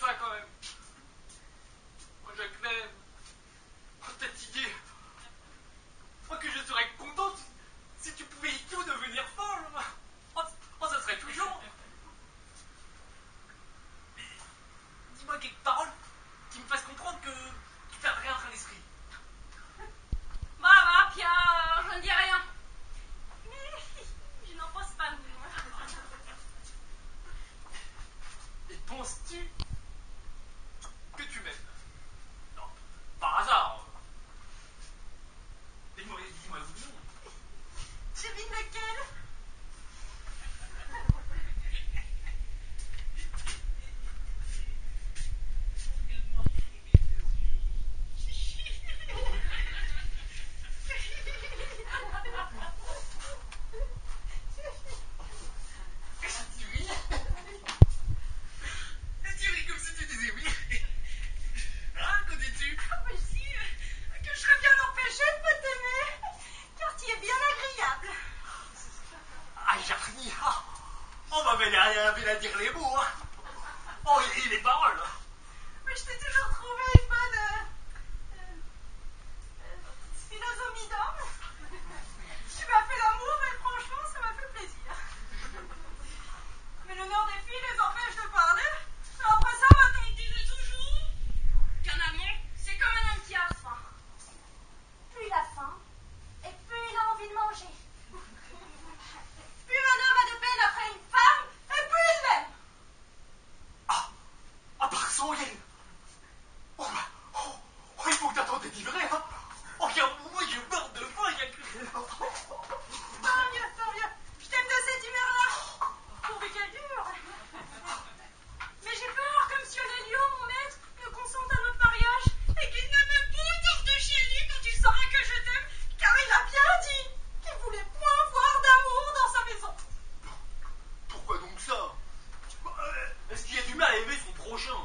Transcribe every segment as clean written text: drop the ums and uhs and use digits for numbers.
ça quand même. Moi, Jacqueline, cette idée. Moi, que je serais contente si tu pouvais tout devenir folle. Oh, ça serait touchant. Mais dis-moi quelques paroles qui me fassent comprendre que tu perds rien train d'esprit. Va, Pierre, je ne dis rien. Mais je n'en pense pas moins. Et penses-tu que tu m'aimes? Non, par hasard. Dis-moi où non. Devine lequel? Tu ris comme si tu disais oui. Hein, qu'en dis-tu? Mais si, que je serais bien empêchée de pas t'aimer, car tu es bien agréable. Ah, Jacqueline, on m'avait à dire les mots. Hein. Oh, et les paroles. Mais je t'ai toujours trouvé une bonne philosophie d'homme. Tu m'as fait l'amour et franchement, ça m'a fait plaisir. Mais le nord des filles les empêche de parler. Après ça, maintenant, ils disent toujours qu'un amant, c'est comme un homme qui a faim. Plus il a faim, et plus il a envie de manger. Plus un homme a de peine après une femme, et plus il l'aime. Ah, par son Yann. Oh, il faut que t'attends d'être livré. Hein. Oh, regarde, moi, je meurs de faim, Jacqueline. Tant mieux. Je t'aime de cette humeur-là. Pourvu qu'elle dure. Mais j'ai peur que M. Lelio, mon maître, ne consente à notre mariage et qu'il ne me pousse hors de chez lui quand il saura que je t'aime, car il a bien dit qu'il voulait point voir d'amour dans sa maison. Pourquoi donc ça? Est-ce qu'il y a du mal à aimer son prochain?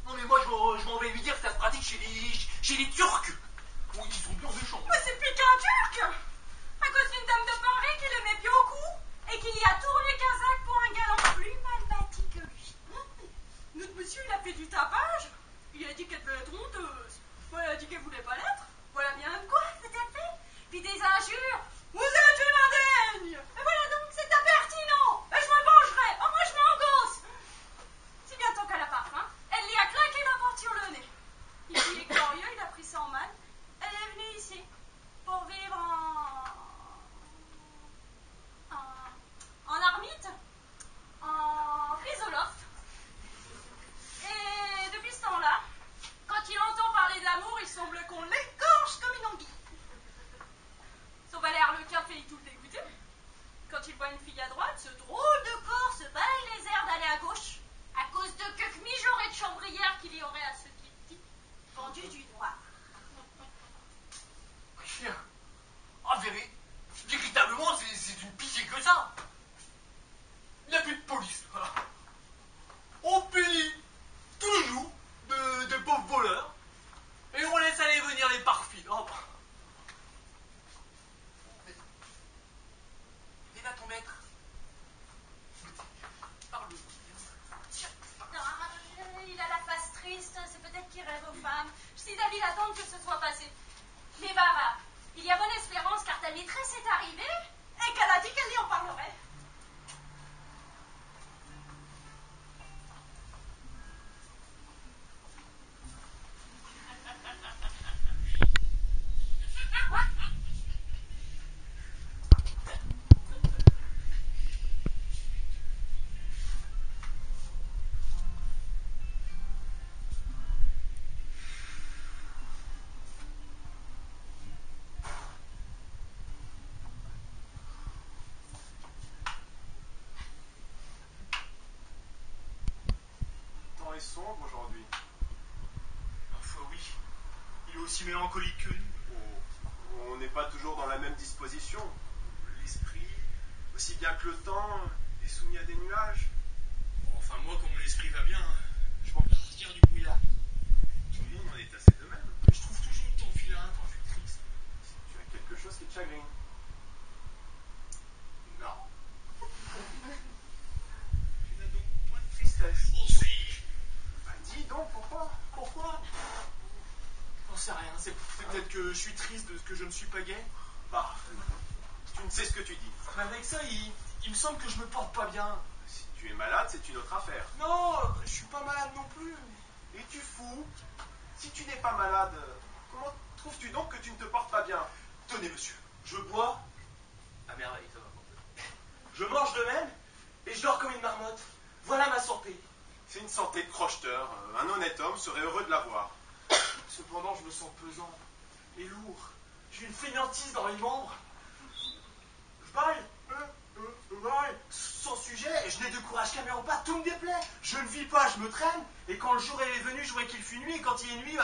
Non, mais moi, je m'en vais lui dire que ça se pratique chez les Turcs. Où ils sont bien méchants. Mais c'est plus qu'un Turc. À cause d'une dame de Paris qu'il aimait beaucoup et qu'il y a tourné Kazakh pour un galant plus mal bâti que lui. Notre monsieur, il a fait du tapage. Il a dit qu'elle devait être honteuse. Moi, elle a dit qu'elle voulait pas l'être. Voilà bien de quoi c'était fait. Puis des injures. Vous êtes une indigne. Et voilà donc, c'est impertinent. Et je me vengerai. Oh, moi, je m'engosse. Si bientôt qu'elle a pas faim, elle lui a claqué la porte sur le nez. Il est glorieux, il a pris ça en mal. Elle est venue ici pour vivre en ermite, en frisoloft. Et depuis ce temps-là, quand il entend parler d'amour, il semble qu'on l'écorche comme une anguille. Son valet Arlequin fait tout le dégoûté. Quand il voit une fille à droite, ce drôle de corps se balaye les airs d'aller à gauche, à cause de quelques mijaurées de chambrières qu'il y aurait à ce type vendu du doigt. Chien. Ah, véritablement, c'est une pitié que ça. Il n'y a plus de police. On punit tous les jours de pauvres voleurs et on laisse aller venir les parfis. Oh. Et là, ton maître. Parle. Il a la face triste, c'est peut-être qu'il rêve aux femmes. Si David attend que ce soit passé. Mais va, il y a bonne espérance car ta maîtresse est arrivée et qu'elle a dit qu'elle y en parlerait. Le temps est sombre aujourd'hui. Parfois, oui. Il est aussi mélancolique que nous. Oh, on n'est pas toujours dans la même disposition. L'esprit, aussi bien que le temps, est soumis à des nuages. Enfin, moi, quand mon esprit va bien, je m'en sortir du brouillard. Tout le monde en est assez de même. Mais je trouve toujours le temps vilain quand je suis triste. Tu as quelque chose qui te chagrine. Non. Tu que je suis triste de ce que je ne suis pas gay. Bah, tu ne sais ce que tu dis. Mais avec ça, il me semble que je me porte pas bien. Si tu es malade, c'est une autre affaire. Non, je suis pas malade non plus. Es-tu fou? Si tu n'es pas malade, comment trouves-tu donc que tu ne te portes pas bien? Tenez, monsieur, je bois à merveille, ça va pas. Je mange de même et je dors comme une marmotte. Voilà ma santé. C'est une santé de crocheteur. Un honnête homme serait heureux de l'avoir. Cependant, je me sens pesant et lourd. J'ai une fainéantise dans les membres. Je baille, sans sujet, et je n'ai de courage qu'à mes repas, tout me déplaît. Je ne vis pas, je me traîne, et quand le jour est venu, je vois qu'il fut nuit, et quand il est nuit,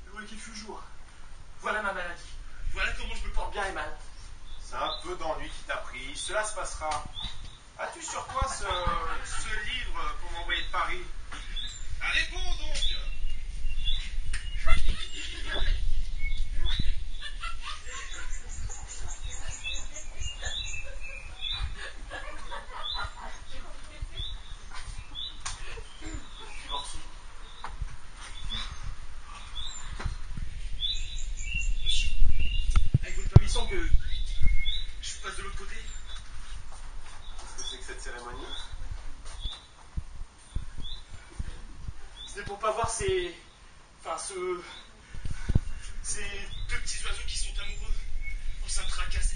je vois qu'il fut jour. Voilà ma maladie. Voilà comment je me porte bien et mal. C'est un peu d'ennui qui t'a pris, cela se passera. As-tu sur toi ce livre pour m'envoyer de Paris? Réponds donc! Monsieur, avec votre permission que je passe de l'autre côté. Qu'est-ce que c'est que cette cérémonie? C'est pour pas voir ces deux petits oiseaux qui sont amoureux. Oh, ça me tracasse.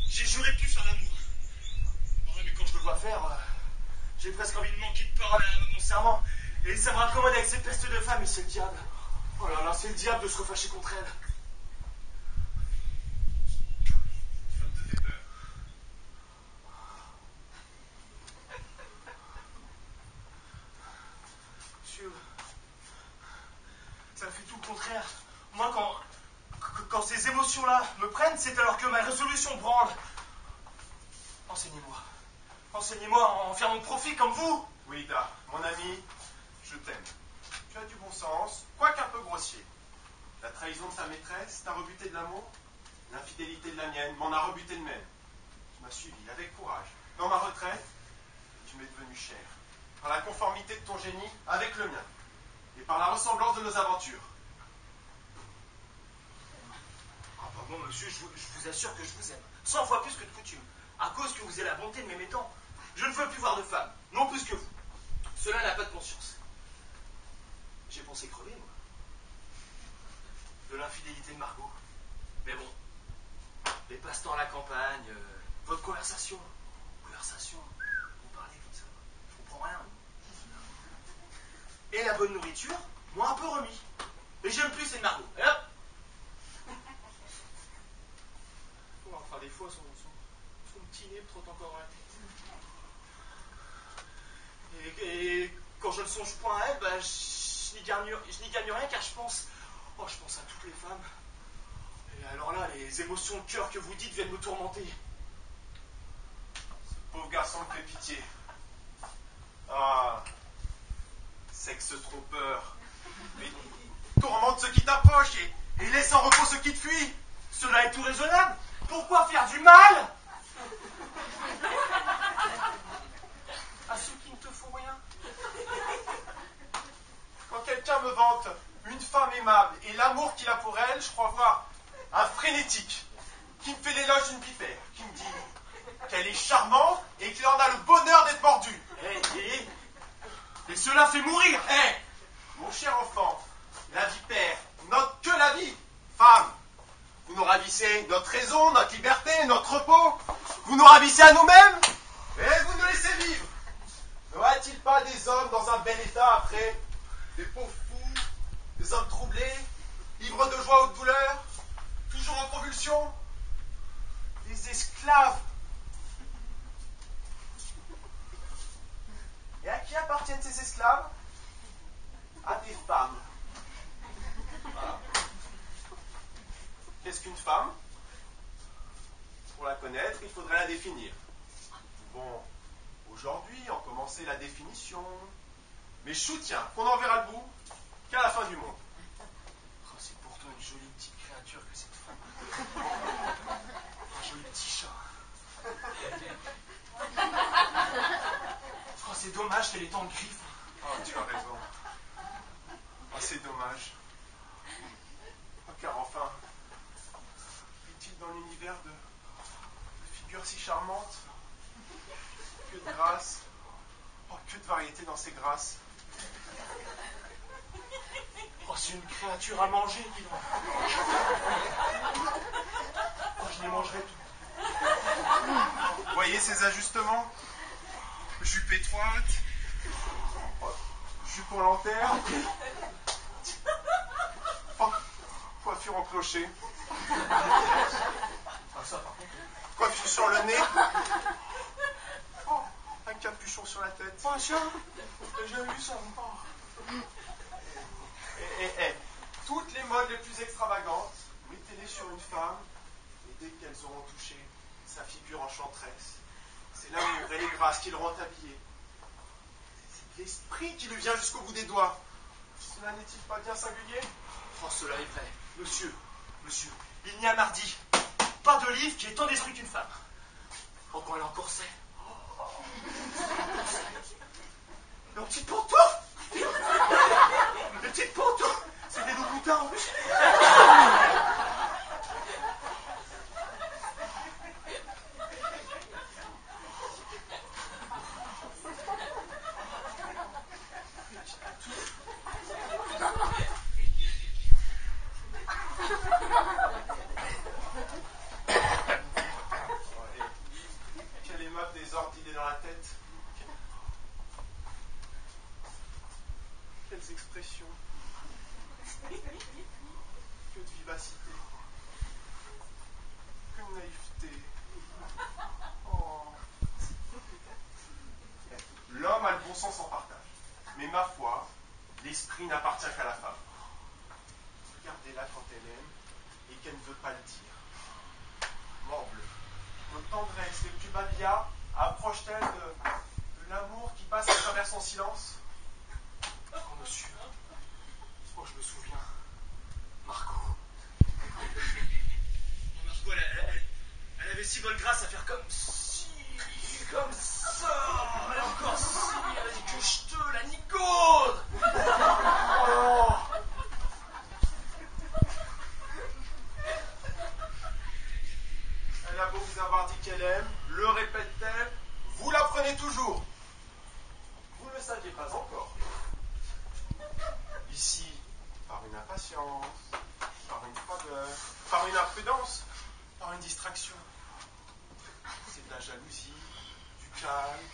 J'ai juré plus faire l'amour. Ouais, mais quand je le vois faire, j'ai presque envie de manquer de parole à mon serment. Et ça me raccommode avec ces pestes de femmes, et c'est le diable. Oh là là, c'est le diable de se refâcher contre elles. Ça me fait peur. Monsieur, ça me fait tout le contraire. Moi, quand ces émotions-là me prennent, c'est alors que ma résolution branle. Enseignez-moi. Enseignez-moi à en faire mon profit comme vous. Oui, Da, mon ami, je t'aime. Tu as du bon sens, quoique un peu grossier. La trahison de ta maîtresse t'a rebuté de l'amour. L'infidélité de la mienne m'en a rebuté le même. Tu m'as suivi avec courage. Dans ma retraite, tu m'es devenu cher. Par la conformité de ton génie avec le mien. Et par la ressemblance de nos aventures. Ah, pardon, monsieur, je vous assure que je vous aime. 100 fois plus que de coutume. À cause que vous avez la bonté de m'aimer tant. Je ne veux plus voir de femme, non plus que vous. Cela n'a pas de conscience. J'ai pensé crever, moi. De l'infidélité de Margot. Mais bon, les passe-temps à la campagne, votre conversation. Vous parlez comme ça, je comprends rien. Et la bonne nourriture, moi un peu remis. Et j'aime plus, c'est de Margot. Et hop. Enfin, des fois, son petit nez me trotte encore dans la tête. Et quand je ne songe point à elle, je n'y gagne rien car je pense à toutes les femmes. Et alors là, les émotions de cœur que vous dites viennent me tourmenter. Ce pauvre garçon me fait pitié. Ah, sexe trompeur. Mais tourmente ceux qui t'approchent et laisse en repos ceux qui te fuient. Cela est tout raisonnable. Pourquoi faire du mal à ceux qui ne te font rien? Quand quelqu'un me vante une femme aimable et l'amour qu'il a pour elle, je crois voir un frénétique qui me fait l'éloge d'une vipère, qui me dit qu'elle est charmante et qu'il en a le bonheur d'être mordu. Et cela fait mourir. Mon cher enfant, la vipère n'ôte que la vie. Femme, vous nous ravissez notre raison, notre liberté, notre repos. Vous nous ravissez à nous-mêmes et vous nous laissez vivre. N'aura-t-il pas des hommes dans un bel état après? Des pauvres fous, des hommes troublés, ivres de joie ou de douleur, toujours en convulsion? Des esclaves. Et à qui appartiennent ces esclaves? À des femmes. Voilà. Qu'est-ce qu'une femme? Pour la connaître, il faudrait la définir. Bon, aujourd'hui, en commencer la définition. Mais je soutiens qu'on n'en verra le bout qu'à la fin du monde. Oh, c'est pourtant une jolie petite créature que cette femme. Un joli petit chat. Oh, c'est dommage qu'elle ait tant de griffes. Oh, tu as raison. Oh, c'est dommage. Oh, car enfin, est-il dans l'univers de figures si charmantes? Que de grâce, oh, que de variété dans ces grâces. Oh, c'est une créature à manger, dis donc. Oh, je les mangerai tout. Voyez ces ajustements? Jupe étroite, jupe en lanterne, oh, coiffure en clocher, Ah, ça, par contre. coiffure sur le nez, oh, un capuchon sur la tête. Oh, tiens, j'ai jamais vu ça. Oh. Et toutes les modes les plus extravagantes, mettez-les sur une femme, et dès qu'elles auront touché sa figure enchanteresse, c'est l'amour et les grâces qui l'auront habillée. C'est l'esprit qui lui vient jusqu'au bout des doigts. Cela n'est-il pas bien singulier? Oh, cela est vrai. Monsieur, il n'y a mardi pas de livre qui ait tant détruit qu'une femme. Oh, quand elle est en corset. Nos petites pantoufles. Les petites pantoufles. C'est des loups-boutins en plus. Quel aimable désordre d'idées dans la tête. Quelles expressions. Que de vivacité. Que de naïveté. Oh. L'homme a le bon sens en partage. Mais ma foi, l'esprit n'appartient qu'à la femme. Regardez-la quand elle aime et qu'elle ne veut pas le dire. Morbleu, nos tendresses les plus babillards approchent-elles de l'amour qui passe à travers son silence? Oh, monsieur. Oh, je me souviens. Margot. Oh, Margot, elle avait si bonne grâce à faire comme si, comme ça. Et encore si, elle a dit que je te la nicode. Oh. Elle a beau vous avoir dit qu'elle aime, le répète-t-elle, vous la prenez toujours. Vous ne le saviez pas encore. Ici, par une impatience, par une froideur, par une imprudence, par une distraction. C'est de la jalousie, du calme,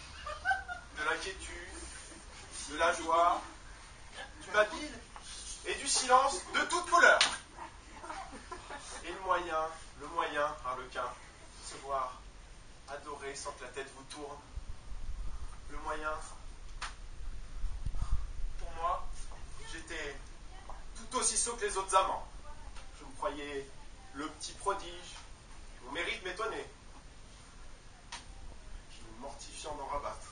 de l'inquiétude, de la joie, du babil et du silence de toute couleur. Et le moyen, harlequin, se voir adorer sans que la tête vous tourne. Le moyen, pour moi, j'étais tout aussi sot que les autres amants. Je me croyais le petit prodige. Mon mérite m'étonnait. Je me mortifiant d'en rabattre.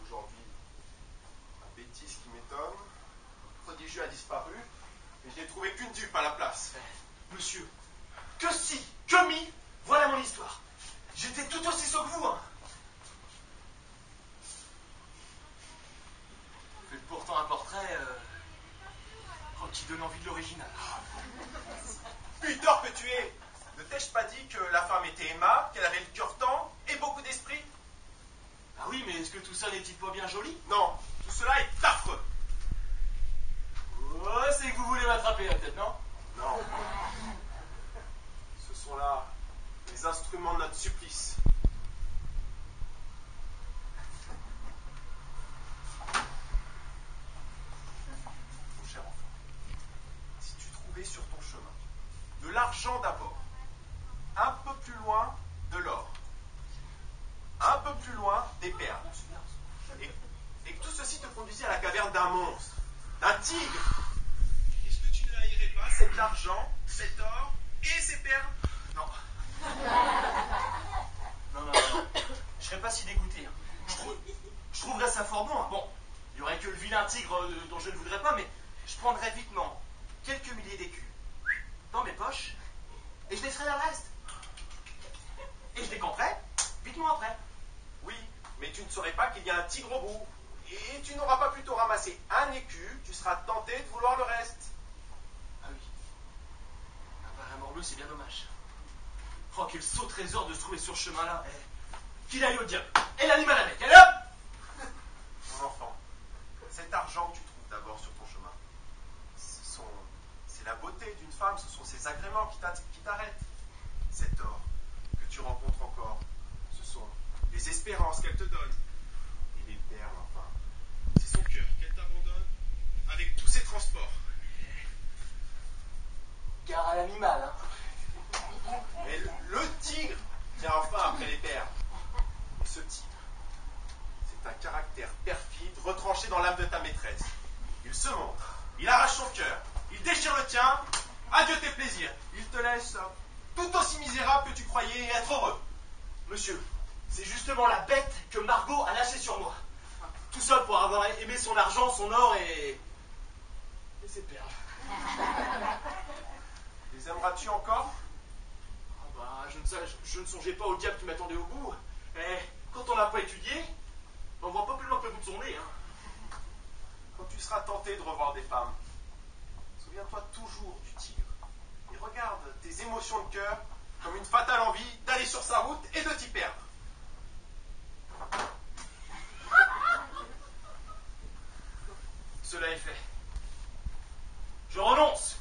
Aujourd'hui, la bêtise qui m'étonne, le prodigieux a disparu, et je n'ai trouvé qu'une dupe à la place. Monsieur, que si, que mi, voilà mon histoire. J'étais tout aussi sot que vous, hein. Vous faites pourtant un portrait qui donne envie de l'original. Butor que tu es! Ne t'ai-je pas dit que la femme était aimable, qu'elle avait le cœur tendre et beaucoup d'esprit? Ah oui, mais est-ce que tout ça n'est-il pas bien joli? Non, tout cela est affreux. Oh, c'est que vous voulez m'attraper, peut-être, non? Non. Ce sont là les instruments de notre supplice. Mon cher enfant, si tu trouvais sur ton chemin de l'argent d'abord, un peu plus loin de l'or, un peu plus loin des perles, et que tout ceci te conduisait à la caverne d'un monstre, d'un tigre, est-ce que tu ne haïrais pas cet argent, cet or et ces perles? Non. Non. Je serais pas si dégoûté. Hein. Je trouverais ça fort bon. Hein. Bon, il y aurait que le vilain tigre dont je ne voudrais pas, mais je prendrais vitement quelques milliers d'écus dans mes poches et je laisserais le reste. Et je décamperais vitement après. Oui, mais tu ne saurais pas qu'il y a un tigre au bout. Et tu n'auras pas plutôt ramassé un écu, tu seras tenté de vouloir le reste. Ah oui. Morbleu, c'est bien dommage. Oh, quel sot trésor de se trouver sur ce chemin-là. Qu'il aille au diable. Et l'animal avec. Allez hop! Mon enfant, cet argent que tu trouves d'abord sur ton chemin, c'est la beauté d'une femme, ce sont ses agréments qui t'arrêtent. Cet or que tu rencontres encore, ce sont les espérances qu'elle te donne. Et les perles, enfin, c'est son cœur qu'elle t'abandonne avec tous ses transports. Gare à l'animal, hein. Mais le tigre vient enfin après les perles. Et ce tigre, c'est un caractère perfide retranché dans l'âme de ta maîtresse. Il se montre, il arrache son cœur, il déchire le tien, adieu tes plaisirs. Il te laisse tout aussi misérable que tu croyais être heureux. Monsieur, c'est justement la bête que Margot a lâchée sur moi. Tout seul pour avoir aimé son argent, son or et ses perles. Les aimeras-tu encore? Ah bah, je ne songeais pas au diable qui m'attendait au bout. Et quand on n'a pas étudié, on voit pas plus loin que le bout de son nez. Hein. Quand tu seras tenté de revoir des femmes, souviens-toi toujours du tigre. Et regarde tes émotions de cœur comme une fatale envie d'aller sur sa route et de t'y perdre. Cela est fait. Je renonce,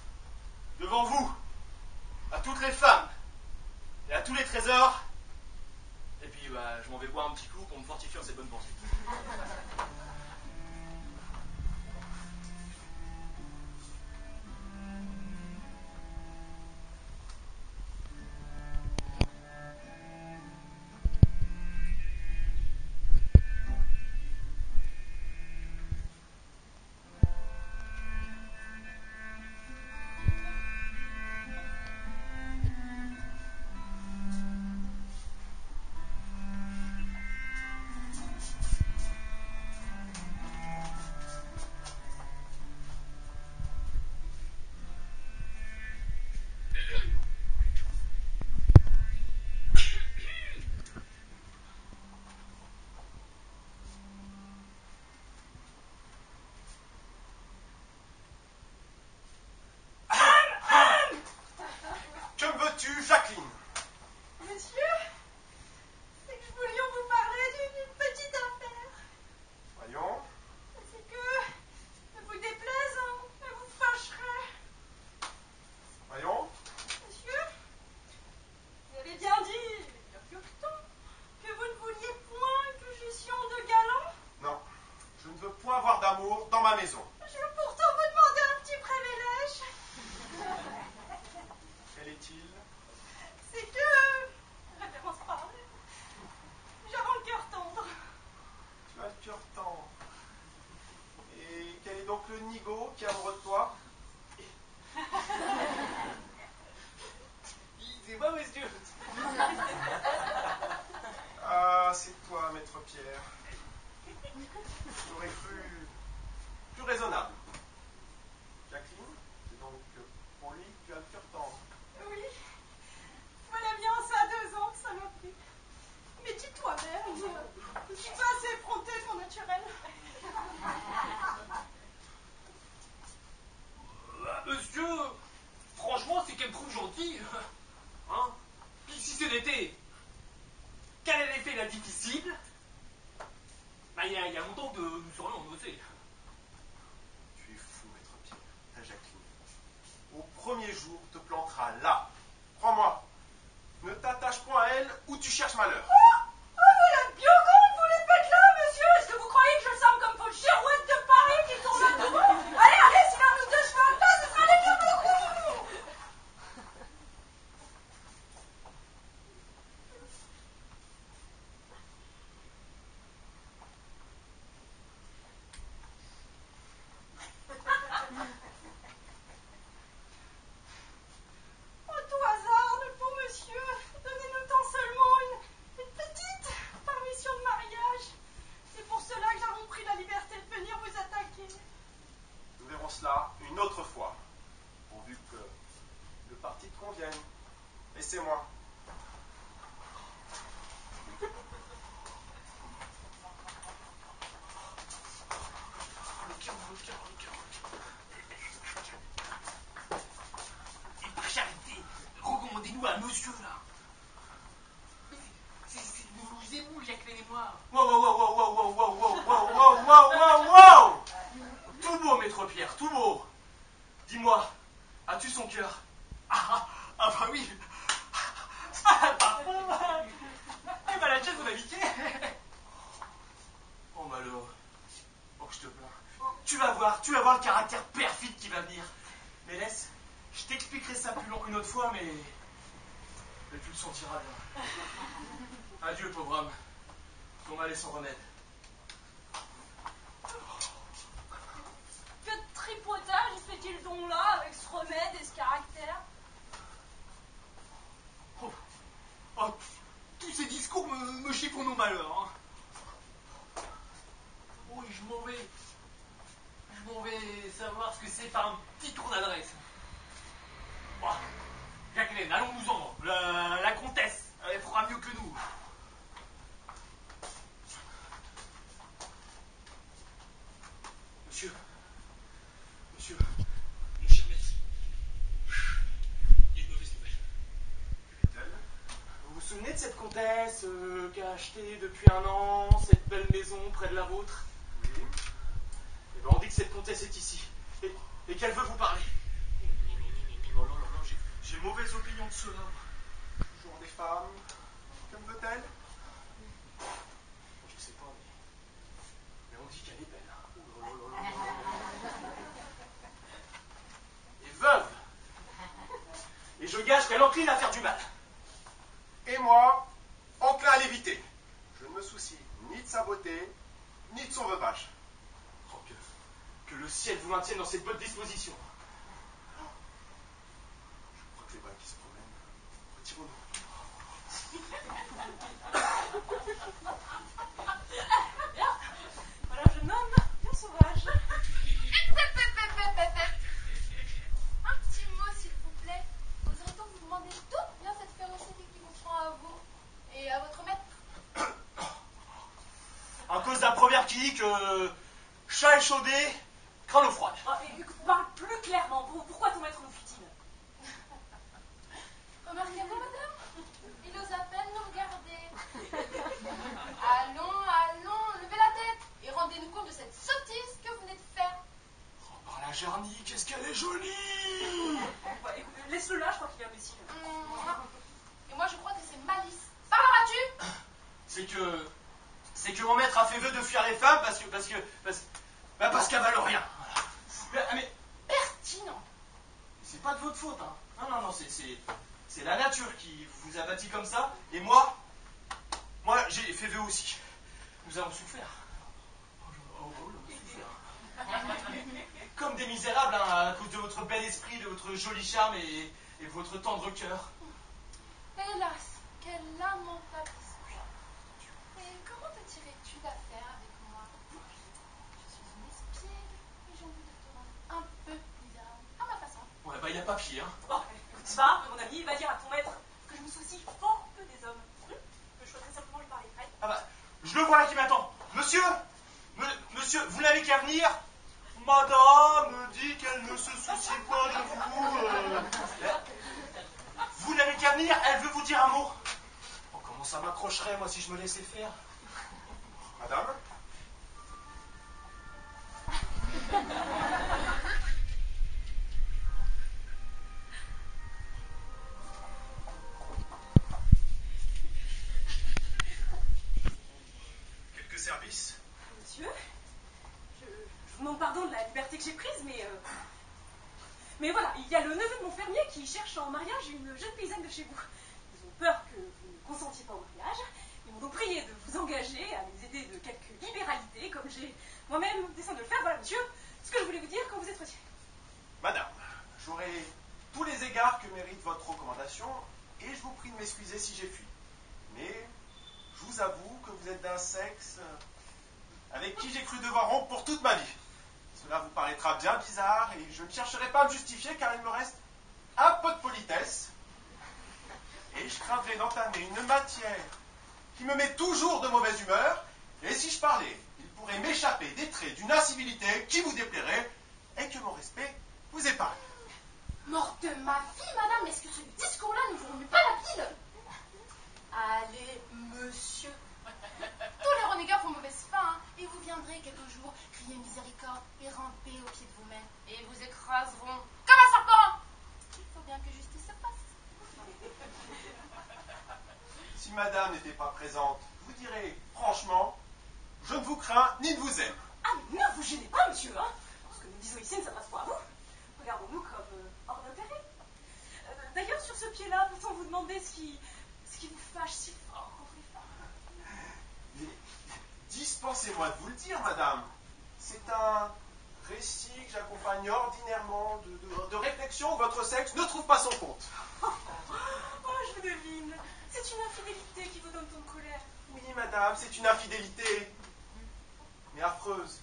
devant vous, à toutes les femmes et à tous les trésors. Et puis, bah, je m'en vais boire un petit coup pour me fortifier en cette bonne pensée. Que veux-tu, Jacqueline? Monsieur, c'est que je voulais vous parler d'une petite affaire. Voyons. C'est que, ne vous déplaise, hein, elle vous fâcherait. Voyons. Monsieur, vous avez bien dit, il y a quelque temps, que vous ne vouliez point que j'eussions de galant. Non, je ne veux point avoir d'amour dans ma maison. Je veux pourtant vous demander un petit privilège. Quel est-il? C'est que, référence parlée, j'avais le cœur tendre. Tu as le cœur tendre. Et quel est donc le nigaud qui est amoureux de toi? C'est moi, monsieur. Ah, c'est toi, maître Pierre. J'aurais cru plus raisonnable. Jacqueline, c'est donc pour lui que tu as le cœur tendre. Oui, voilà bien ça 2 ans que ça m'a pris. Mais dis-toi, merde, je ne suis pas assez effrontée de mon naturel. Monsieur, franchement, c'est qu'elle me trouve gentil. Hein? Puis si ce n'était qu'elle avait fait la difficile, bah, il y a longtemps que nous serions endossés. Tu es fou, maître Pierre. Ta Jacqueline, au premier jour, te plantera là. Crois-moi, ne t'attache point à elle ou tu cherches malheur. Oh, vous l'êtes biogone, vous les faites là, monsieur. Est-ce que vous croyez que je semble comme vos girouettes de Paris qui tournent là-dedans? Allez, allez, si l'un nous 2 chevaux là, ce sera les mieux beaucoup. Au tout hasard, le bon monsieur, donnez-nous tant seulement une petite Tu vas voir le caractère perfide qui va venir. Mais laisse, je t'expliquerai ça plus long une autre fois, mais tu le sentiras bien. Adieu, pauvre homme. Ton mal est sans remède. Que de tripotage fait-il donc là, avec ce remède et ce caractère? Oh, tous ces discours me chiffonnent au malheur. Hein. Oui, je m'en vais savoir ce que c'est par un petit tour d'adresse. Bon, Jacqueline, allons-nous-en. La comtesse, elle fera mieux que nous. Monsieur, mon cher maître, il y a une mauvaise nouvelle. Vous vous souvenez de cette comtesse qui a acheté depuis 1 an cette belle maison près de la vôtre? Oui. Eh bien, on dit que cette comtesse est ici et qu'elle veut vous parler. Non, j'ai mauvaise opinion de cela. Toujours des femmes. Que me veut-elle? Je sais pas, mais on dit qu'elle est belle. Et veuve. Et je gage qu'elle encline à faire du mal. Et moi, enclin à l'éviter. Je ne me soucie ni de sa beauté, ni de son veuvage. Oh, que le ciel vous maintienne dans cette bonne disposition. Je crois que les balles qui se promènent. Retirons-nous. Voilà un jeune homme bien sauvage. Un petit mot, s'il vous plaît. Oserait-on vous demander d'où vient cette férocité qui vous prend à vous et à votre maître? À cause d'un proverbe qui dit que chat échaudé craint l'eau froide. Oh, parle plus clairement. Pourquoi ton maître nous fut-il? Remarquez-vous, madame? Il ose à peine nous regarder. Allons, levez la tête et rendez-nous compte de cette sottise que vous venez de faire. Oh, par la Jarnie, qu'est-ce qu'elle est jolie! Ouais, écoute, laisse-le là, je crois qu'il est imbécile. Et moi, je crois que c'est malice. Parleras-tu? C'est que mon maître a fait vœu de fuir les femmes parce qu'elles valent rien. Voilà. Mais Pertinent. c'est pas de votre faute, hein. Non, c'est la nature qui vous a bâti comme ça, et moi j'ai fait vœu aussi. Nous avons souffert. Comme des misérables, hein, à cause de votre bel esprit, de votre joli charme et de votre tendre cœur. Hélas, quel lamentable discours. Et comment te tirais-tu d'affaire avec moi? Je suis une espiègle et j'ai envie de te rendre un peu misérable à ma façon. Ouais, bah, y a pas pire, hein. Bon, écoute, va, mon ami, va dire à ton maître que je me soucie fort peu des hommes. Que je souhaiterais simplement lui parler. Allez. Ah bah, je le vois là qui m'attend. Monsieur, vous n'avez qu'à venir. Madame dit qu'elle ne se soucie pas de vous. Vous n'avez qu'à venir, elle veut vous dire un mot. Oh, comment ça m'accrocherait, moi, si je me laissais faire. Madame? Quelques services? Monsieur, je vous demande pardon de la liberté que j'ai prise, mais voilà, il y a le neveu de mon fermier qui cherche en mariage une jeune paysanne de chez vous. Ils ont peur que vous ne consentiez pas au mariage. Ils m'ont donc prié de vous engager à les aider de quelques libéralités, comme j'ai moi-même descendu de le faire. Voilà, monsieur, ce que je voulais vous dire quand vous êtes retiré. Madame, j'aurai tous les égards que mérite votre recommandation et je vous prie de m'excuser si j'ai fui. Mais je vous avoue que vous êtes d'un sexe avec qui j'ai cru devoir rompre pour toute ma vie. Cela vous paraîtra bien bizarre et je ne chercherai pas à me justifier car il me reste un peu de politesse. Et je craindrais d'entamer une matière qui me met toujours de mauvaise humeur. Et si je parlais, il pourrait m'échapper des traits d'une incivilité qui vous déplairait et que mon respect vous épargne. Mort de ma vie, madame, est-ce que ce discours-là ne vous remet pas la pile? Allez, monsieur. Tous les renégats font mauvaise fin, hein, et vous viendrez quelques jours crier miséricorde et ramper au pied de vous-même. Et vous écraseront comme un serpent. Il faut bien que justice se fasse. Si madame n'était pas présente, vous direz franchement, je ne vous crains ni ne vous aime. Ah, mais ne vous gênez pas, monsieur, hein. Ce que nous disons ici ne s'adresse pas à vous. Regardons-nous comme hors d'intérêt. D'ailleurs, sur ce pied-là, peut-on vous demander ce qui vous fâche si fort contre les femmes? Dispensez-moi de vous le dire, madame. C'est un récit que j'accompagne ordinairement de réflexions où votre sexe ne trouve pas son compte. Oh, je vous devine. C'est une infidélité qui vous donne tant de colère. Oui, madame, c'est une infidélité, mais affreuse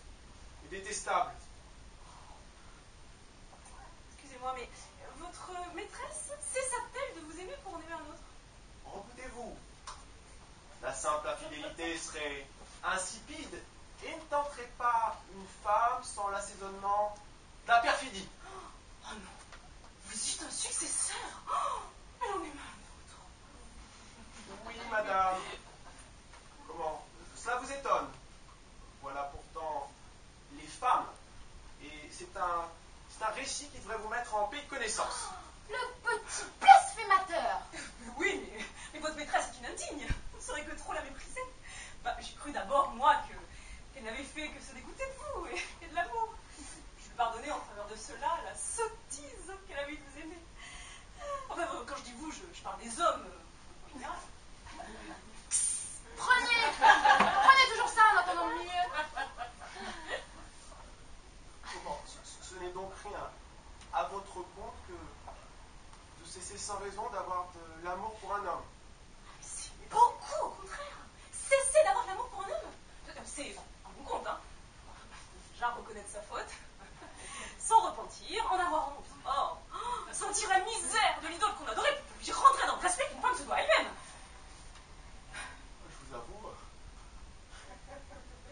et détestable. Excusez-moi, mais votre maîtresse cessa-t-elle de vous aimer pour en aimer un autre? Reboutez-vous. La simple infidélité serait insipide et ne tenterait pas une femme sans l'assaisonnement de la perfidie. Oh non, vous êtes un successeur. Oh, elle en aime un autre. Oui, madame. Comment? Cela vous étonne? Voilà pourtant les femmes. Et c'est un récit qui devrait vous mettre en paix de connaissance. Le petit blasphémateur. Oui, mais votre maîtresse est une indigne. Vous ne saurez que trop la mépriser. Bah, j'ai cru d'abord, moi, qu'elle n'avait fait que se dégoûter de vous et de l'amour. Je lui pardonnais en faveur de cela la sottise qu'elle avait eu de vous aimer. Enfin, quand je dis vous, je parle des hommes en général. Prenez toujours ça en attendant le mieux. Comment? Ce n'est donc rien à votre compte que de cesser sans raison d'avoir de l'amour pour un homme. C'est beaucoup, au contraire. Cessez d'avoir de l'amour pour un homme. C'est en bon compte, hein. Déjà reconnaître sa faute, sans repentir, en avoir honte. Oh, sentir la misère de l'idole qu'on adorait, puis rentrer dans le respect qu'une femme se doit à elle-même. Je vous avoue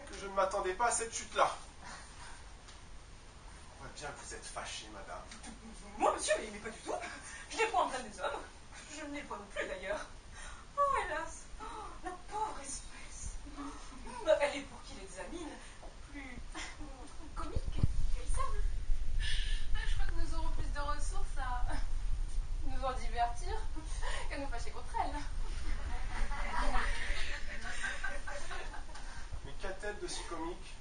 que je ne m'attendais pas à cette chute-là. On voit bien que vous êtes fâchée, madame. Moi, monsieur, mais pas du tout. Je n'ai point en plein des hommes. Je ne l'ai pas non plus, d'ailleurs. Oh, hélas, la pauvre espèce. Elle est, pour qui l'examine, plus comique qu'elle semble. Je crois que nous aurons plus de ressources à nous en divertir qu'à nous fâcher contre elle. Mais qu'a-t-elle de si comique?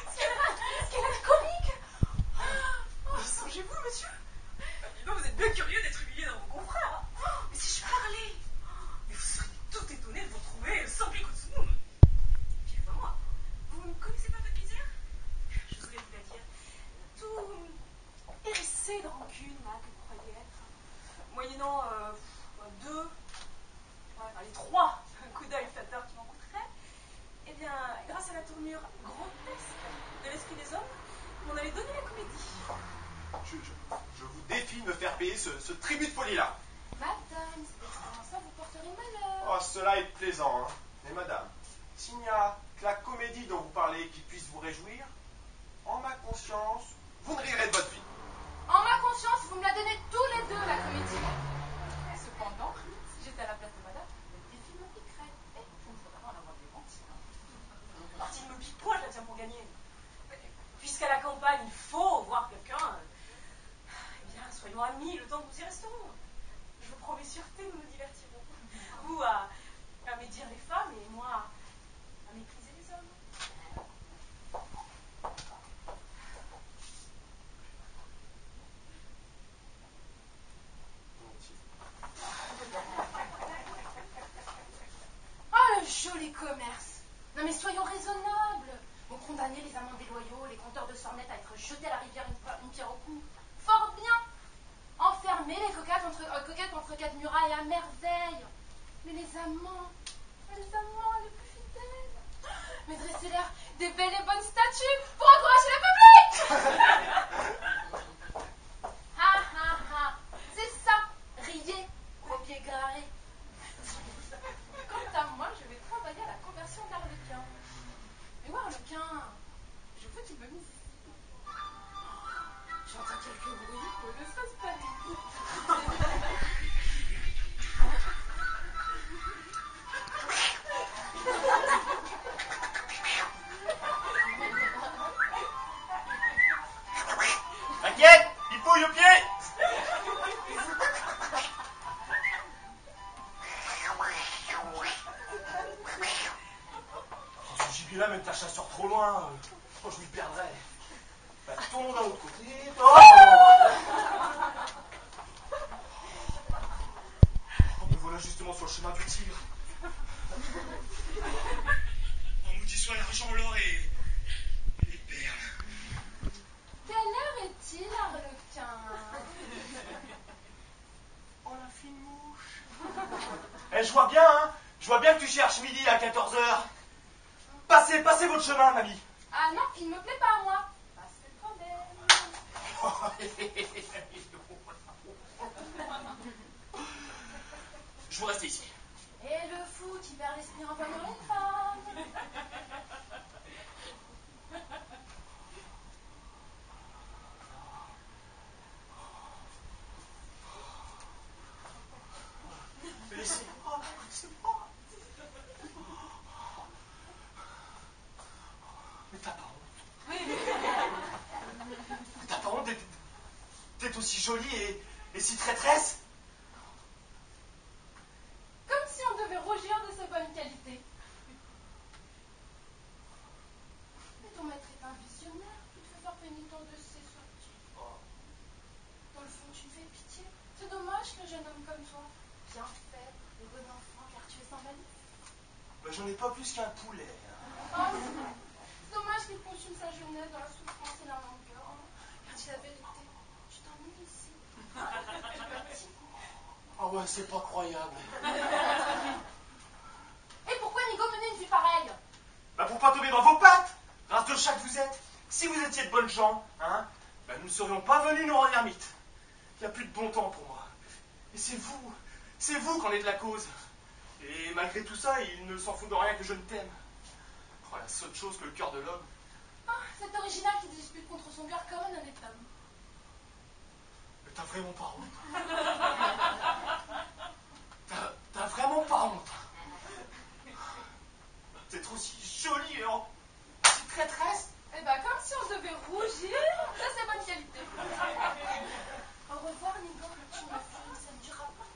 Ce qu'elle a de comique. Oh, songez-vous, monsieur. Dis donc, vous êtes bien curieux d'être humilié dans vos confrères. Mais si je parlais, mais vous seriez tout étonné de vous retrouver sans pied au-dessous de nous. Puis, moi, vous ne connaissez pas votre misère? Je voudrais vous la dire. Tout hérissé de rancune, là, que vous croyez être. Moyennant les 3 coups d'œil flatteurs qui m'en coûteraient, eh bien, grâce à la tournure grotesque de l'esprit des hommes, on avait donné la comédie. Je vous défie de me faire payer ce tribut de folie-là. Madame, ça vous porterait malheur. Oh, cela est plaisant, hein. Mais madame, s'il n'y a que la comédie dont vous parlez qui puisse vous réjouir, en ma conscience, vous ne rirez de votre vie. En ma conscience, vous me la donnez tous les deux, la comédie. Cependant, si j'étais à la place de madame, le défi me piquerait. Et je ne voudrais pas en avoir des menti. Alors, s'il ne me pique point, je la tiens pour gagner. Puisqu'à la campagne, il faut voir quelqu'un, eh bien, soyons amis le temps que nous y resterons. Je vous promets sûreté, nous nous divertirons. Vous à médire les femmes et moi à mépriser les hommes. Oh, le joli commerce. Non mais soyons raisonnables. On condamnait les amants déloyaux, les compteurs de sornettes à être jetés à la rivière une pierre au cou. Fort bien. Enfermer les coquettes entre 4 murailles à merveille. Mais les amants les plus fidèles, mais dressez-leur des belles et bonnes statues pour encourager le public. Ha ha ha. C'est ça. Riez, gros pieds gras. Quant à moi, je vais travailler à la conversion d'Arlequin. Mais où Arlequin? Je veux qu'il me mise ici. J'entends quelques bruits, ne serait-ce pas lui. T'inquiète, il fouille au pied. puis là, même ta chasseur trop loin, je m'y perdrais. Bah, tournons d'un autre côté. Oh, me voilà justement sur le chemin du tigre. En maudit soit l'argent, l'or et les perles. Quelle heure est-il, Arlequin? Oh, la fine mouche. Eh, je vois bien, hein. Je vois bien que tu cherches midi à 14h. Passez votre chemin, mamie. Ah non, il ne me plaît pas à moi. Pas ce problème. Je vous reste ici. Et le fou qui perd l'esprit en voyant une femme. Laissez-moi, écoutez-moi. Mais t'as pas honte. T'as pas honte d'être aussi jolie et si traîtresse? Comme si on devait rougir de ses bonnes qualités. Mais ton maître est un visionnaire qui te fait faire pénitent de ses sorties. Oh. Dans le fond, tu me fais pitié. C'est dommage qu'un jeune homme comme toi, bien fait et bon enfant, car tu es sans valise. Ben, j'en ai pas plus qu'un poulet. Hein. Oh, c'est dommage qu'il consume sa jeunesse dans la souffrance et la langueur. Hein. Car tu la vérité, tu t'ennuies ici. Ah ouais, c'est pas croyable. Et pourquoi Nigo menait une vie pareille? Bah pour pas tomber dans vos pattes, race de chat que vous êtes. Si vous étiez de bonnes gens, hein, bah nous ne serions pas venus nous rendre ermites. Il n'y a plus de bon temps pour moi. Et c'est vous qui en êtes la cause. Et malgré tout ça, il ne s'en fout de rien que je ne t'aime. Oh, la seule chose que le cœur de l'homme. Ah, cet original qui dispute contre son cœur comme un honnête homme. Mais t'as vraiment pas honte. T'as vraiment pas honte. T'es trop si jolie et si traîtresse. Eh ben, comme si on devait rougir de ses bonnes qualités. Au revoir, Nigo. Tu me fumes, ça ne durera pas.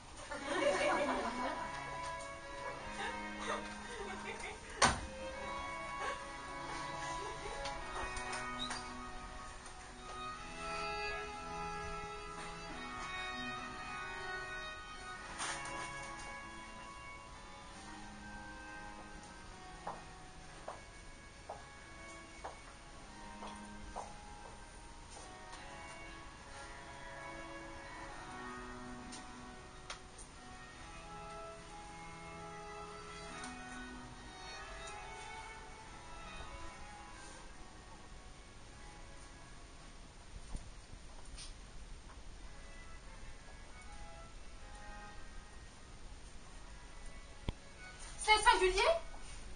C'est singulier?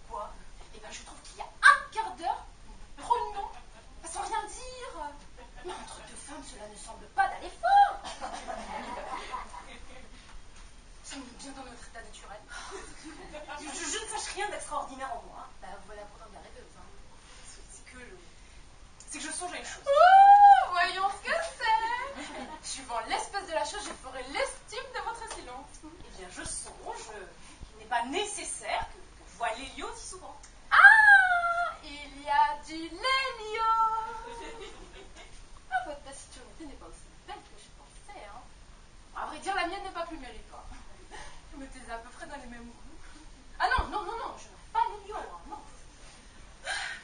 Quoi? Eh bien, je trouve qu'il y a un quart d'heure, nous prenions, sans rien dire. Mais entre deux femmes, cela ne semble pas d'aller fort. Sommes-nous bien dans notre état naturel? Je ne sache rien d'extraordinaire en moi. Bah, voilà pourtant bien rêveuse. Hein. C'est que je songe à une chose. Oh, voyons ce que c'est. Suivant l'espèce de la chose, je ferai l'estime de votre silence. Eh bien, je songe qu'il n'est pas nécessaire que je voie Lélio si souvent. Ah, il y a du Lélio. Ah, votre taciturité n'est pas aussi belle que je pensais. Hein. À vrai dire, la mienne n'est pas plus mêlée, quoi. Vous mettez à peu près dans les mêmes goûts. Ah non, je n'aime pas Lélio. Hein, non.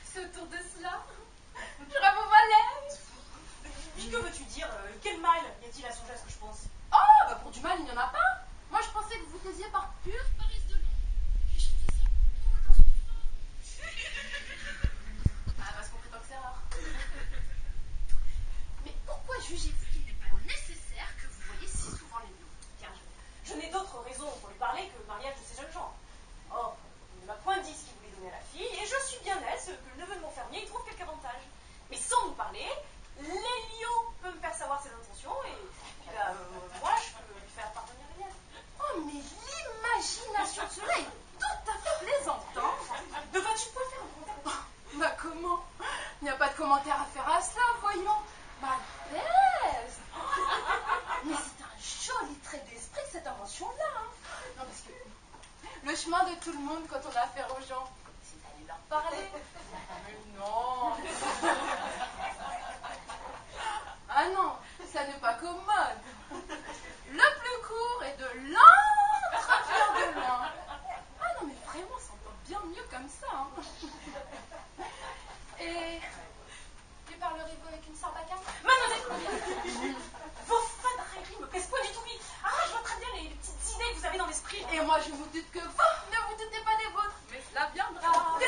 C'est autour de cela. Je rêve au balai. Puis que veux-tu dire? Quel mal y a-t-il à songer à ce que je pense? Oh, bah pour du mal, il n'y en a pas. Moi, je pensais que vous faisiez par pure paresse de l'ombre. Et je trouvais ça bon dans une Ah, parce qu'on prétend que c'est rare. Mais pourquoi jugez-vous qu'il n'est pas nécessaire que vous voyez si souvent les lions? Tiens, je n'ai d'autre raison pour lui parler que le mariage de ces jeunes gens. Or, il ne m'a point dit ce qu'il voulait donner à la fille, et je suis bien aise que le neveu de mon fermier y trouve quelque avantage. Mais sans nous parler, Lélio peut me faire savoir ses intentions, et moi, je peux lui faire parvenir les miennes. Oh, mais l'imagination de cela est tout à fait plaisantante. Ne vas-tu pas faire un commentaire? Bah comment? Il n'y a pas de commentaire à faire à cela, voyons. Malpèse. Mais c'est un joli trait d'esprit, cette invention-là. Hein. Non, parce que le chemin de tout le monde quand on a affaire aux gens, c'est d'aller aller leur parler. Mais non. Ah non, ça n'est pas commode. Le plus court est de l'entretenir de loin. Ah non, mais vraiment, ça entend bien mieux comme ça. Hein. Et parlerez-vous avec une sarbacane? Mademoiselle, vos fadailleries me plaisent pas du tout. Ah, je vois très bien les petites idées que vous avez dans l'esprit. Et moi, je vous doute que vous ne vous doutez pas des vôtres. Mais cela viendra.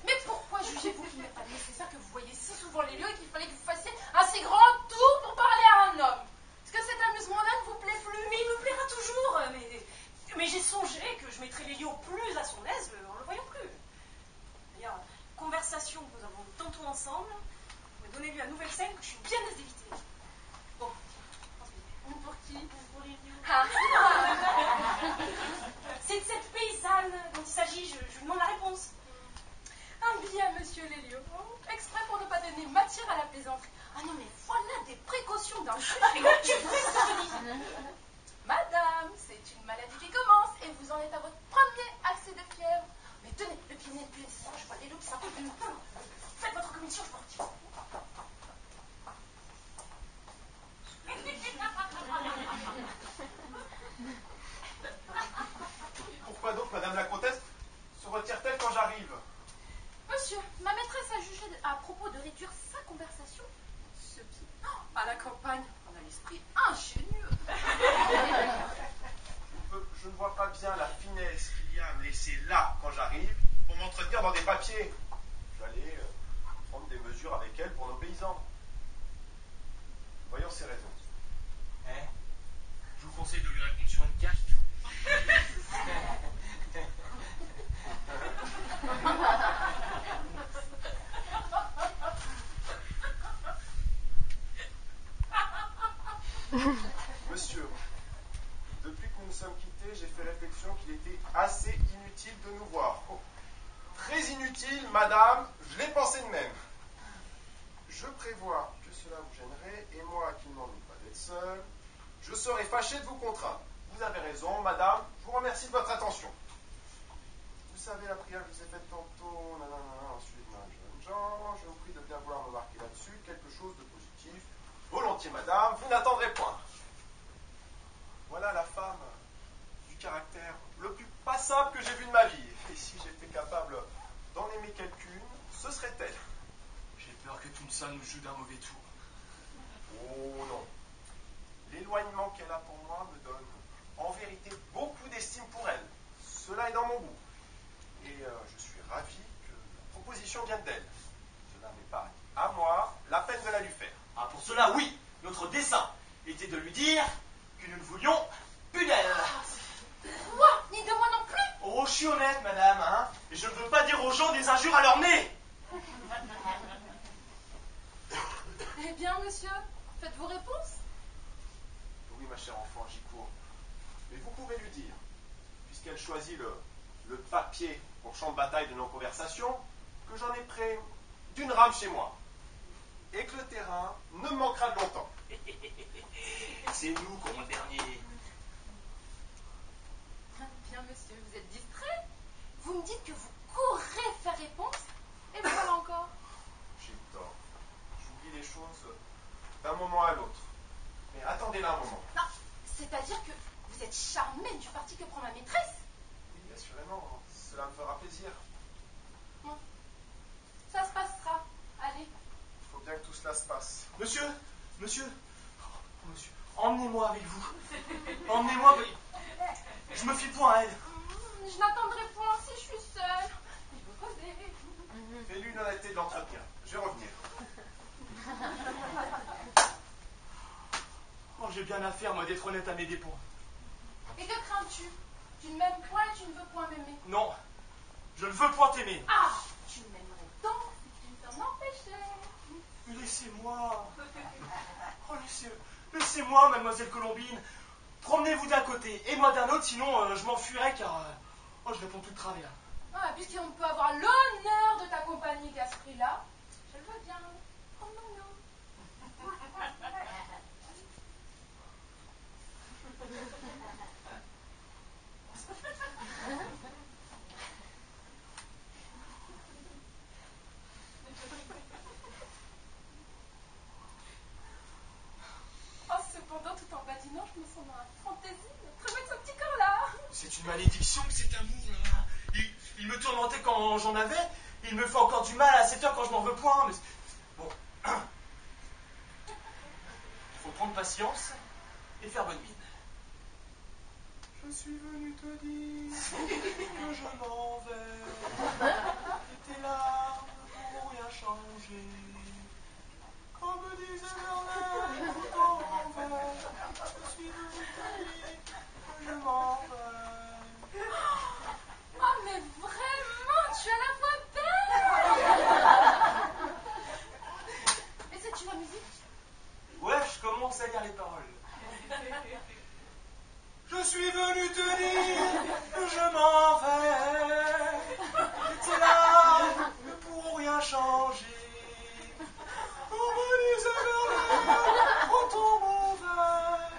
Mais pourquoi jugez-vous qu'il n'est pas nécessaire que vous voyiez si souvent les lieux et qu'il fallait que vous fassiez un si grand tour pour parler à un homme? Est-ce que cet amusement-là ne vous plaît plus? Mais il me plaira toujours. Mais j'ai songé que je mettrais Lélio plus à son aise en le voyant plus. D'ailleurs, conversation que nous avons tantôt ensemble me donnait lieu à nouvelle scène que je suis bien aise d'éviter. Bon, Pour qui? pour Lélio. Ah. C'est de cette paysanne dont il s'agit, je lui demande la réponse. Un billet à monsieur Lélio, exprès pour ne pas donner matière à la plaisanterie. Ah non, mais voilà des précautions d'un juge. Et quand tu fais ce que je dis. Madame, c'est une maladie qui commence et vous en êtes à votre premier accès de fièvre. Mais tenez, le pied n'est plus ça, je vois les loups qui s'imposent d'une poule. Faites votre commission, je vous retire. Pourquoi donc Madame la Comtesse se retire-t-elle quand j'arrive? Monsieur, ma maîtresse a jugé à propos de réduire sa conversation, ce qui, à la campagne, on a l'esprit ingénieux. Je ne vois pas bien la finesse qu'il y a à me laisser là quand j'arrive pour m'entretenir dans des papiers. J'allais prendre des mesures avec elle pour nos paysans. Voyons ses raisons. Je vous conseille de lui répondre sur une carte. Monsieur, depuis que nous nous sommes quittés, j'ai fait réflexion qu'il était assez inutile de nous voir. Oh, très inutile, madame, je l'ai pensé de même. Je prévois que cela vous gênerait, et moi qui ne m'ennuie pas d'être seul, je serai fâché de vous contraindre. Vous avez raison, madame, je vous remercie de votre attention. Vous savez, la prière que je vous ai faite tantôt, nanana, ensuite, jeune gens, je vous prie de bien vouloir me marquer là-dessus quelque chose de positif. Volontiers, madame, vous n'attendrez point. Voilà la femme du caractère le plus passable que j'ai vu de ma vie. Et si j'étais capable d'en aimer quelqu'une, ce serait elle. J'ai peur que tout ça nous joue d'un mauvais tour. Oh non. L'éloignement qu'elle a pour moi me donne en vérité beaucoup d'estime pour elle. Cela est dans mon goût. Et je suis ravi que la proposition vienne d'elle. Cela m'épargne à moi la peine de la lui faire. Ah, pour cela, oui, notre dessein était de lui dire que nous ne voulions plus d'elle. Moi, ni de moi non plus. Oh, je suis honnête, madame, hein, et je ne veux pas dire aux gens des injures à leur nez. Eh bien, monsieur, faites vos réponses. Oui, ma chère enfant, j'y cours. Mais vous pouvez lui dire, puisqu'elle choisit le papier pour champ de bataille de nos conversations, que j'en ai près d'une rame chez moi. Et que le terrain ne me manquera de longtemps. C'est nous qui aurons le dernier. Bien, monsieur, vous êtes distrait. Vous me dites que vous courrez faire réponse, et voilà encore. J'ai tort. J'oublie les choses d'un moment à l'autre. Mais attendez là un moment. Non, c'est-à-dire que vous êtes charmé du parti que prend ma maîtresse. Oui, assurément, cela me fera plaisir. Bon, ça se passera. Allez. Il faut bien que tout cela se passe. Monsieur, emmenez-moi avec vous. Emmenez-moi. Je me fie point à elle. Je n'attendrai point si je suis seule. Je veux causer. Fais-lui l'honnêteté de l'entretenir. Je vais revenir. Oh, j'ai bien affaire, moi, d'être honnête à mes dépens. Et que crains-tu? Tu ne m'aimes point et tu ne veux point m'aimer. Non, je ne veux point t'aimer. Ah, tu m'aimerais tant si tu ne t'en empêchais. Mais laissez-moi. Oh, laissez-moi, mademoiselle Colombine. Promenez-vous d'un côté et moi d'un autre, sinon je m'enfuirai car je réponds tout de travers. Ah, puisqu'on peut avoir l'honneur de t'accompagner qu'à ce prix-là, je le veux bien. Promenons-nous. C'est une malédiction que cet amour-là. Il me tourmentait quand j'en avais, il me fait encore du mal à cette heure quand je n'en veux point. Mais... Bon. Il faut prendre patience et faire bonne mine. Je suis venu te dire que je m'en vais. Et tes larmes n'auront rien changé. Comme disait Verlaine, tout en envers. Je suis venu te dire que je m'en vais. Oh, mais vraiment, tu as la voix belle. Et c'est-tu la musique? Ouais, je commence à lire les paroles. Je suis venu te dire que je m'en vais. Et tes larmes ne pourront rien changer. Comme disait Verlaine, quand on m'en va.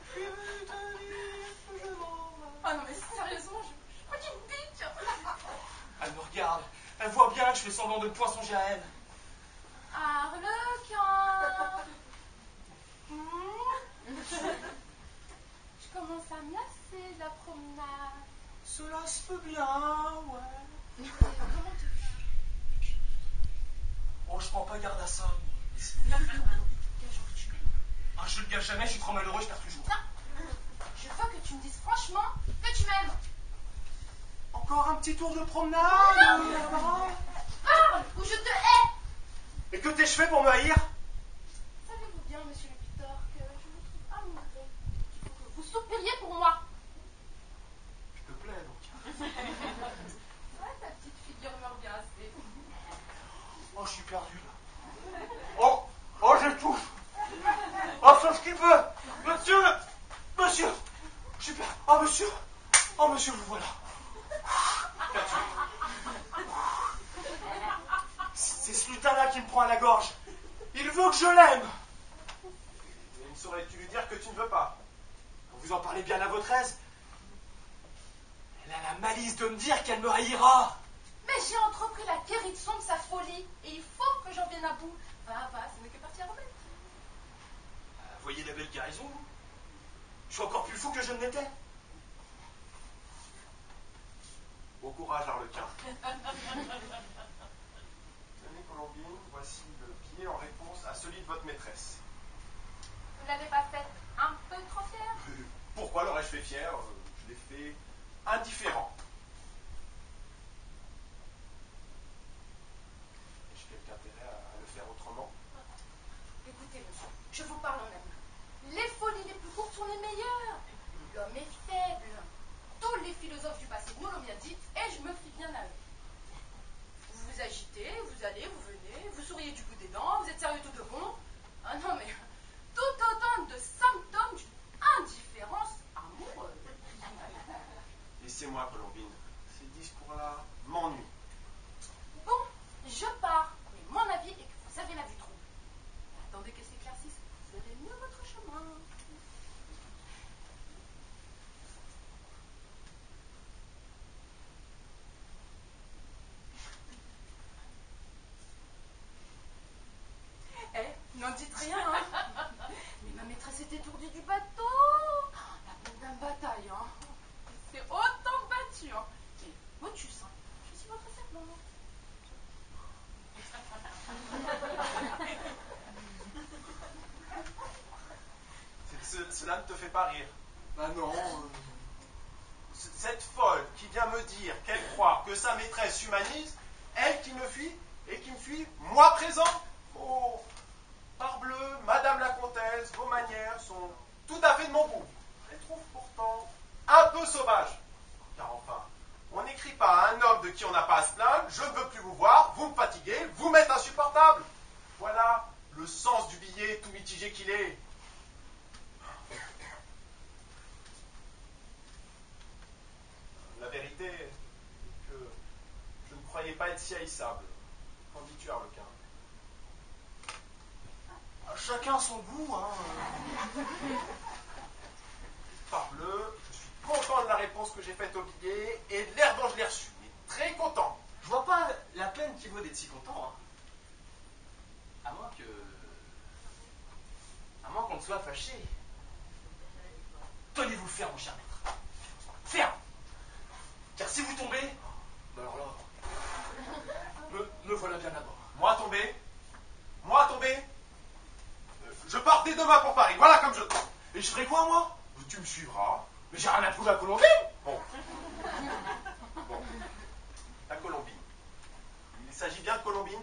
Je suis venu te dire que je m'en vais. Oh non, mais sérieusement, je crois qu'il me pique. Elle me regarde. Elle voit bien que je fais semblant de ne point songer à elle. Arlequin. Je commence à me lasser de la promenade. Cela se peut bien, ouais. Comment te va? Oh, je prends pas garde à ça. Quel jour tu m'aimes? Ah, je le gâche jamais, je suis trop malheureux, je perds toujours. Non, je veux que tu me dises franchement que tu m'aimes. Encore un petit tour de promenade là-bas. Parle ou je te hais. Et que t'ai-je fait pour me haïr? Savez-vous bien, monsieur le Victor, que je vous trouve amoureux, qu'il faut que vous soupiriez pour moi. Je te plais donc. Ouais, ta petite figure me revient assez. Oh, je suis perdu là. Oh, j'étouffe. Oh, sauf qu'il peut. Monsieur, je suis perdu. Oh, monsieur, vous voilà. C'est ce lutin-là qui me prend à la gorge. Il veut que je l'aime. Mais ne saurais-tu lui dire que tu ne veux pas? Vous en parlez bien à votre aise. Elle a la malice de me dire qu'elle me haïra. Mais j'ai entrepris la guérison de sa folie, et il faut que j'en vienne à bout. Va, ce n'est que partie à remettre. Voyez la belle guérison, vous? Je suis encore plus fou que je ne l'étais. Bon courage, Arlequin. Tenez, Colombine, voici le billet en réponse à celui de votre maîtresse. Vous ne l'avez pas faite un peu trop fière? Pourquoi l'aurais-je fait fier? Je l'ai fait indifférent. Ai-je quelque intérêt à le faire autrement? Écoutez, monsieur, je vous parle en amour. Les folies les plus courtes sont les meilleures. L'homme est faible. Tous les philosophes du passé nous l'ont bien dit, et je me fie bien à eux. Vous vous agitez, vous allez, vous venez, vous souriez du bout des dents, vous êtes sérieux tout de bon. Ah non, mais tout autant de symptômes d'une indifférence amoureuse. Laissez-moi, Colombine. Ces discours-là m'ennuient. Bon, je pars, mais mon avis est que vous avez là du trouble. Attendez qu'elle s'éclaircisse, vous verrez mieux votre chemin. N'en dites rien, hein. Mais ma maîtresse est étourdie du bateau. La pauvre dame bataille, hein. C'est autant battu, hein. Mais Motus, hein, je suis votre servante. Cela ne te fait pas rire? Ben non. Cette folle qui vient me dire qu'elle croit que sa maîtresse humanise, elle qui me fuit et qui me fuit, moi présent? Oh, parbleu, Madame la Comtesse, vos manières sont tout à fait de mon goût. Je les trouve pourtant un peu sauvages. Car enfin, on n'écrit pas à un homme de qui on n'a pas à se plaindre, je ne veux plus vous voir, vous me fatiguez, vous m'êtes insupportable. Voilà le sens du billet tout mitigé qu'il est. La vérité est que je ne croyais pas être si haïssable. Qu'en dis-tu, Arlequin? Chacun son goût, hein. Parbleu, je suis content de la réponse que j'ai faite au billet et de l'air dont je l'ai reçu. Mais très content. Je vois pas la peine qui vaut d'être si content, hein. À moins qu'on ne soit fâché. Tenez-vous faire, mon cher maître. Car si vous tombez, ben alors là, me voilà bien d'abord. Moi tombé? Moi tombé? Je pars dès demain pour Paris, voilà comme je... Et je ferai quoi, moi? Tu me suivras. Mais j'ai rien à prouver à Colombine. Bon. La Colombine. Il s'agit bien de Colombine?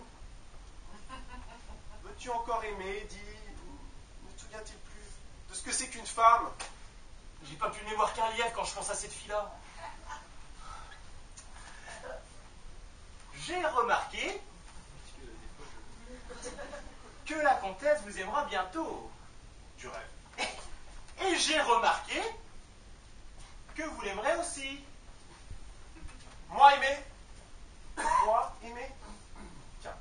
Veux-tu encore aimer, dis... Ne te souvient-il plus de ce que c'est qu'une femme? J'ai pas pu mémoire qu'un lièvre quand je pense à cette fille-là. J'ai remarqué que la comtesse vous aimera bientôt. Tu rêves. Et j'ai remarqué que vous l'aimerez aussi. Moi aimer? Moi aimer? Tiens,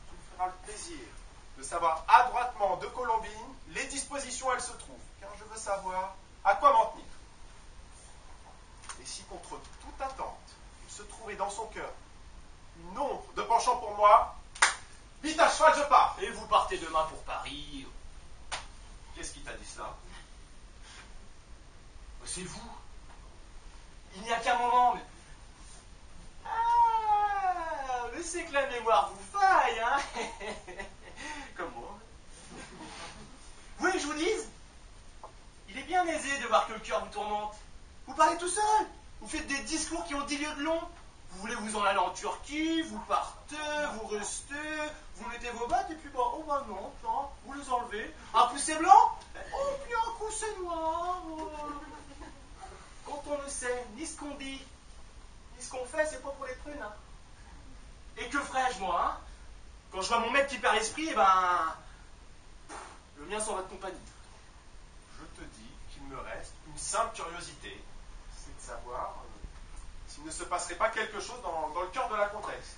tu me feras le plaisir de savoir adroitement de Colombine les dispositions où elle se trouve, car je veux savoir à quoi m'en tenir. Et si contre toute attente, il se trouvait dans son cœur une ombre de penchant pour moi, vite à cheval, je pars. Et vous partez demain pour Paris. Qu'est-ce qui t'a dit cela? C'est vous. Il n'y a qu'un moment, mais... Ah, mais c'est que la mémoire vous faille, hein. Comme moi. Vous voulez que je vous dise? Il est bien aisé de voir que le cœur vous tourmente. Vous parlez tout seul. Vous faites des discours qui ont 10 lieues de long. Vous voulez vous en aller en Turquie, vous partez, vous restez, vous mettez vos bottes et puis bon, oh ben non, non, vous les enlevez. Un coup c'est blanc, oh puis un coup c'est noir. Quand on ne sait ni ce qu'on dit, ni ce qu'on fait, c'est pas pour les prunes. Hein. Et que ferais-je moi, hein? Quand je vois mon mec qui perd l'esprit, eh ben, le mien s'en va de compagnie. Je te dis qu'il me reste une simple curiosité, c'est de savoir s'il ne se passerait pas quelque chose dans le cœur de la comtesse.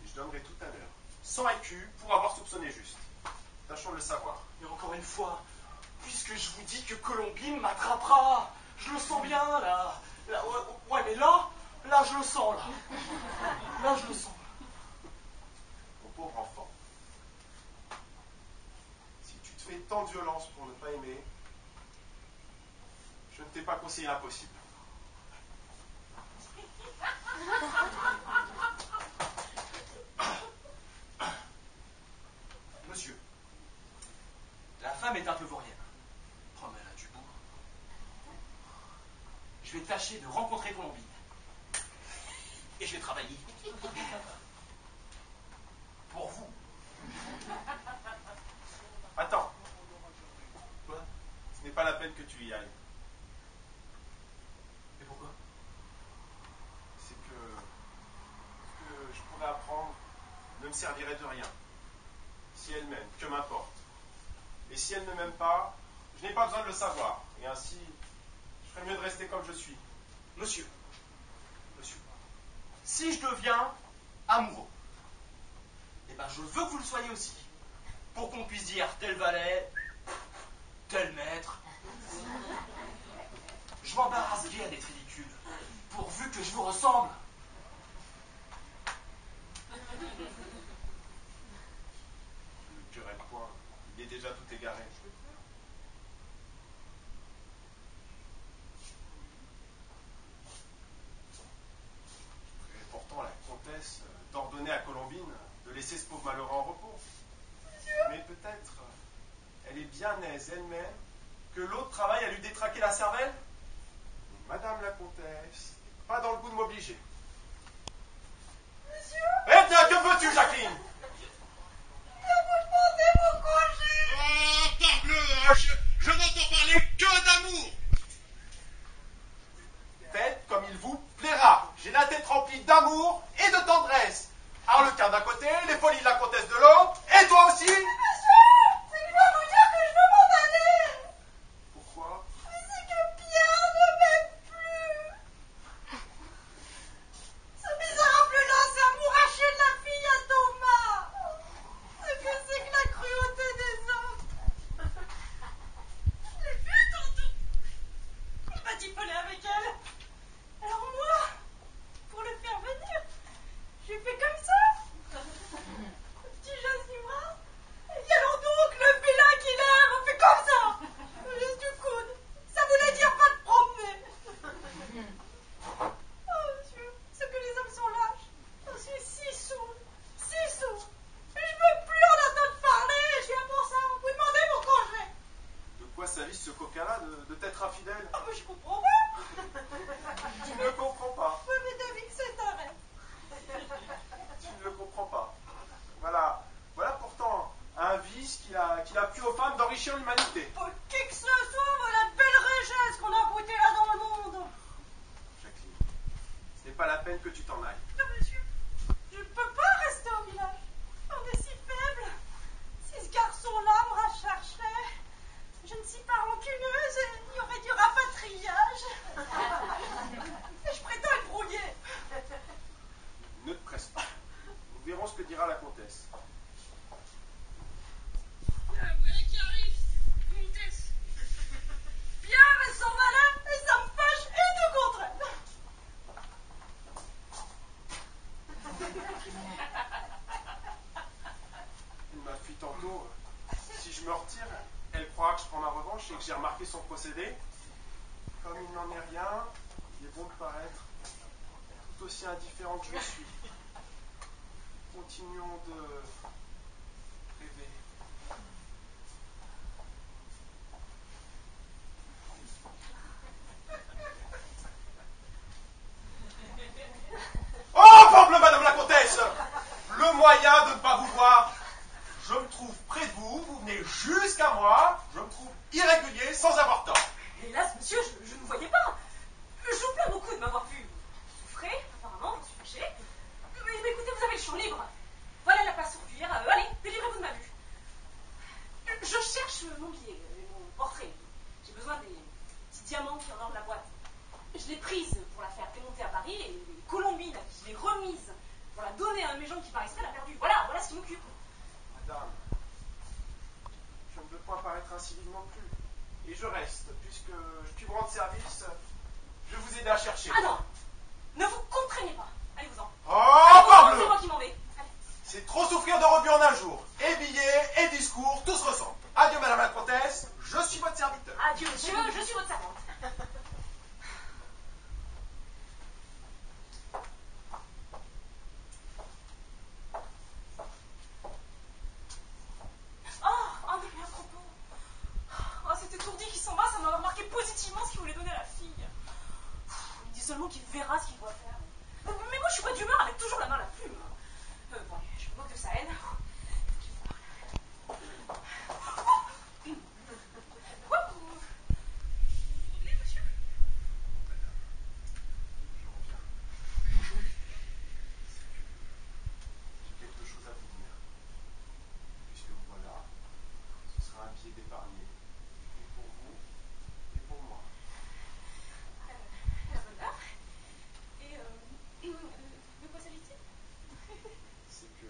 Et je donnerai tout à l'heure 100 écus pour avoir soupçonné juste. Tâchons de le savoir. Et encore une fois, puisque je vous dis que Colombine m'attrapera, je le sens bien là. Ouais, mais là, je le sens là. Là, je le sens. Mon pauvre enfant, si tu te fais tant de violence pour ne pas aimer, je ne t'ai pas conseillé l'impossible. Monsieur, la femme est un peu vaurienne. Oh, mais elle a du beau. Je vais tâcher de rencontrer Colombine. Et je vais travailler. Pour vous. Attends, Quoi? ce n'est pas la peine que tu y ailles. Et pourquoi? C'est que ce que je pourrais apprendre ne me servirait de rien. Si elle m'aime, que m'importe. Et si elle ne m'aime pas, je n'ai pas besoin de le savoir. Et ainsi, je ferais mieux de rester comme je suis. Monsieur, si je deviens amoureux, eh ben je veux que vous le soyez aussi. Pour qu'on puisse dire tel valet, tel maître. Je m'embarrasse bien d'être ridicule, pourvu que je vous ressemble. Le cœur est point, il est déjà tout égaré. Et pourtant la comtesse d'ordonner à Colombine de laisser ce pauvre malheureux en repos. Mais peut-être elle est bien aise elle-même que l'autre travaille à lui détraquer la cervelle. Madame la comtesse, pas dans le goût de m'obliger. Monsieur, Eh bien, que veux-tu, Jacqueline? que vous demandez mon congé. Oh, parbleu, je n'entends parler que d'amour. Faites comme il vous plaira. J'ai la tête remplie d'amour et de tendresse. Harlequin d'un côté, les folies de la comtesse de l'autre, et toi aussi? Monsieur, c'est que je dois vous dire que je veux m'en aller. Pourquoi? Mais c'est que Pierre ne m'aime plus. Ce misérable-là s'est amouraché de la fille à Thomas. mais je comprends pas. Tu ne le comprends pas. Oui, mais David, c'est un rêve. Tu ne le comprends pas. Voilà pourtant un vice qu'il a pu aux femmes d'enrichir l'humanité. Oh, qui que ce soit, voilà de belles richesses qu'on a goûtées là dans le monde. Jacqueline, ce n'est pas la peine que tu t'en ailles. Non, monsieur, je ne peux pas rester au village. On est si faible. Si ce garçon-là me rechercherait, je ne suis pas rancuneuse et il y aurait du rapatriage. Et je prétends le brouiller. Ne te presse pas. Nous verrons ce que dira la comtesse. Voilà qui arrive, comtesse. Pierre et son malin, et ça me fâche et tout contre elle. Elle m'a fui tantôt. Si je me retire, elle croira que je prends ma revanche et que j'ai remarqué son procédé. Comme il n'en est rien, il est bon de paraître tout aussi indifférent que je le suis. Continuons de rêver. Oh, parbleu, madame la comtesse! Le moyen de ne pas vous voir. Je me trouve près de vous, vous venez jusqu'à moi, je me trouve irrégulier sans avoir tort. Hélas, monsieur, je ne vous voyais pas. Je vous plains beaucoup de m'avoir vu souffrir, apparemment, je suis fâchée. Mais écoutez, vous avez le champ libre. Voilà la place pour fuir. Allez, délivrez-vous de ma vue. Je cherche mon billet, mon portrait. J'ai besoin des petits diamants qui ornent la boîte. Je l'ai prise pour la faire démonter à Paris et Colombine, je l'ai remise pour la donner à un de mes gens qui par exprès l'a perdue. Voilà ce qui m'occupe. Madame, je ne veux point paraître incivil non plus. Et je reste, puisque je puis vous rendre service, je vais vous aider à chercher. Ah non, ne vous contraignez pas. Allez-vous-en. Oh, parbleu! C'est moi qui m'en vais. Allez. C'est trop souffrir de rebut en un jour. Et billets, et discours, tout se ressemble. Adieu, madame la comtesse, je suis votre serviteur. Adieu, monsieur, je suis votre servante. Oh, mais à propos. Oh, cet étourdi qui s'en va, ça m'a remarqué positivement ce qu'il voulait donner à la fille. Il dit seulement qu'il verra ce qu'il doit faire. Mais moi, je suis pas d'humeur avec toujours la main à la plume. Bon, je me moque de sa haine. Quoi, vous revenez, monsieur? Je reviens. J'ai quelque chose à vous dire. Puisque vous voilà, ce sera un pied d'épargné. Et pour vous, et pour moi. La bonne heure. Et de quoi s'agit-il? C'est que...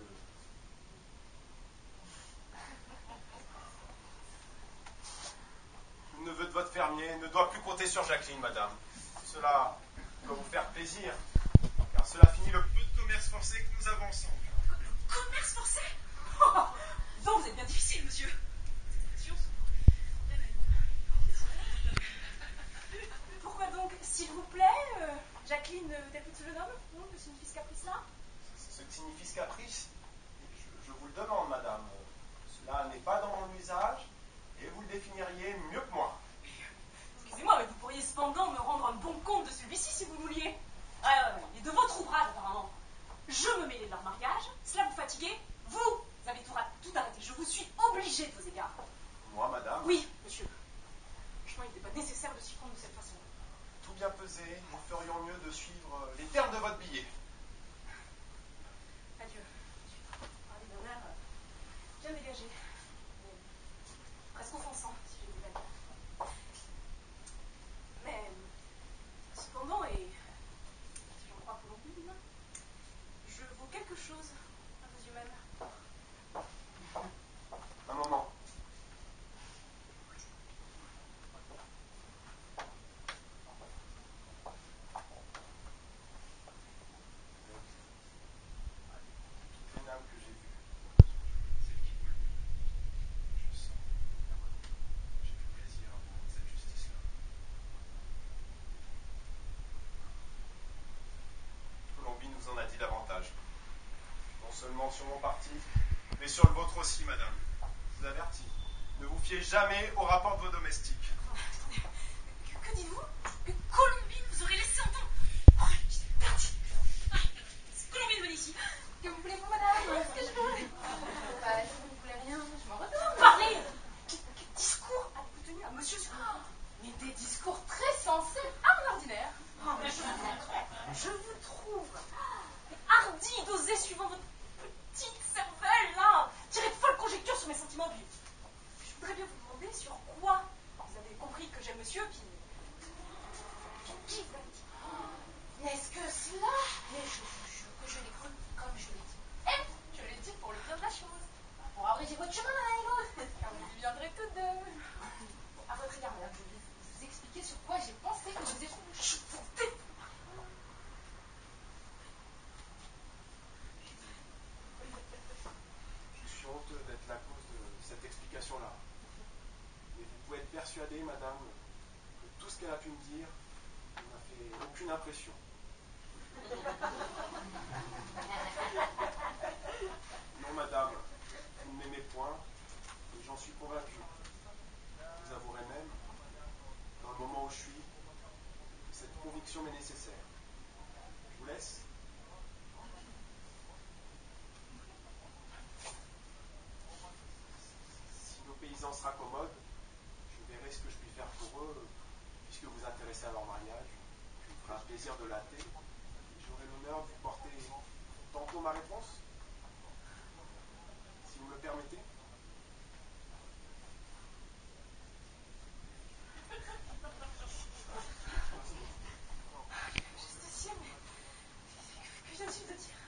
Le neveu de votre fermier ne doit plus compter sur Jacqueline, madame. Cela doit vous faire plaisir, car cela finit le peu de commerce forcé que nous avons ensemble. Le commerce forcé? Oh, donc vous êtes bien difficile, monsieur. Pourquoi donc, s'il vous plaît, Jacqueline veut-elle plus de ce jeune homme? Non, que signifie ce caprice-là? Ce que signifie ce caprice, je vous le demande, madame. Cela n'est pas dans mon usage, et vous le définiriez mieux que moi. Excusez-moi, mais vous pourriez cependant me rendre un bon compte de celui-ci si vous vouliez. Et de votre ouvrage, apparemment. Je me mêlais de leur mariage, cela vous fatiguait, vous avez tout arrêté. Je vous suis obligée de vos égards. Moi, madame? Oui, monsieur. Franchement, il n'était pas nécessaire de s'y prendre de cette façon. Tout bien pesé, nous ferions mieux de suivre les termes de votre billet. Adieu. Parler d'un air bien dégagé. Mais presque offensant, si j'ai voulu la dire. Mais, cependant, et si j'en crois Colombine, je vaux quelque chose à vos yeux même. Un moment. Toutes les dames que j'ai vues, celle qui vaut le mieux, je sens, j'ai du plaisir à vous rendre cette justice-là. Colombine nous en a dit davantage. Non seulement sur mon parti, mais sur le vôtre aussi, madame. Je vous avertis, ne vous fiez jamais au rapport de vos domestiques. Que dites-vous? Que Colombine vous aurait laissé entendre. Oh, Colombine, venez ici. Que voulez-vous, madame? Qu'est-ce que je voulais? Bah, si vous ne voulez rien, je m'en retourne. Parlez. Quel discours avez-vous tenu à monsieur? Mais des discours très sensés à mon ordinaire. Oh, mais je vous trouve hardi d'oser, suivant votre petite cervelle, là, tirer de folles conjectures sur mes sentiments. Je voudrais bien vous demander sur quoi vous avez compris que j'aime monsieur, puis qui vous l'a dit? N'est-ce que cela? Mais je vous jure que je l'ai cru comme je l'ai dit. Et je l'ai dit pour le bien de la chose. Pour abréger votre chemin l'un et l'autre. Car vous y viendrez toutes deux. À votre égard, madame, je vais vous expliquer sur quoi j'ai pensé que vous étiez. Chut, tais. Je suis honteux d'être la cause de cette explication-là. Mais vous pouvez être persuadée, madame, que tout ce qu'elle a pu me dire ne m'a fait aucune impression. Non, madame, vous ne m'aimez point, et j'en suis convaincu. Vous avouerez même, dans le moment où je suis, que cette conviction m'est nécessaire. Je vous laisse. Si nos paysans se raccommodent, je verrai ce que je puis faire pour eux, puisque vous intéressez à leur mariage. Je me ferai un plaisir de l'hâter, et j'aurai l'honneur de vous porter tantôt ma réponse, si vous me le permettez. Justicier, mais que viens-tu de dire?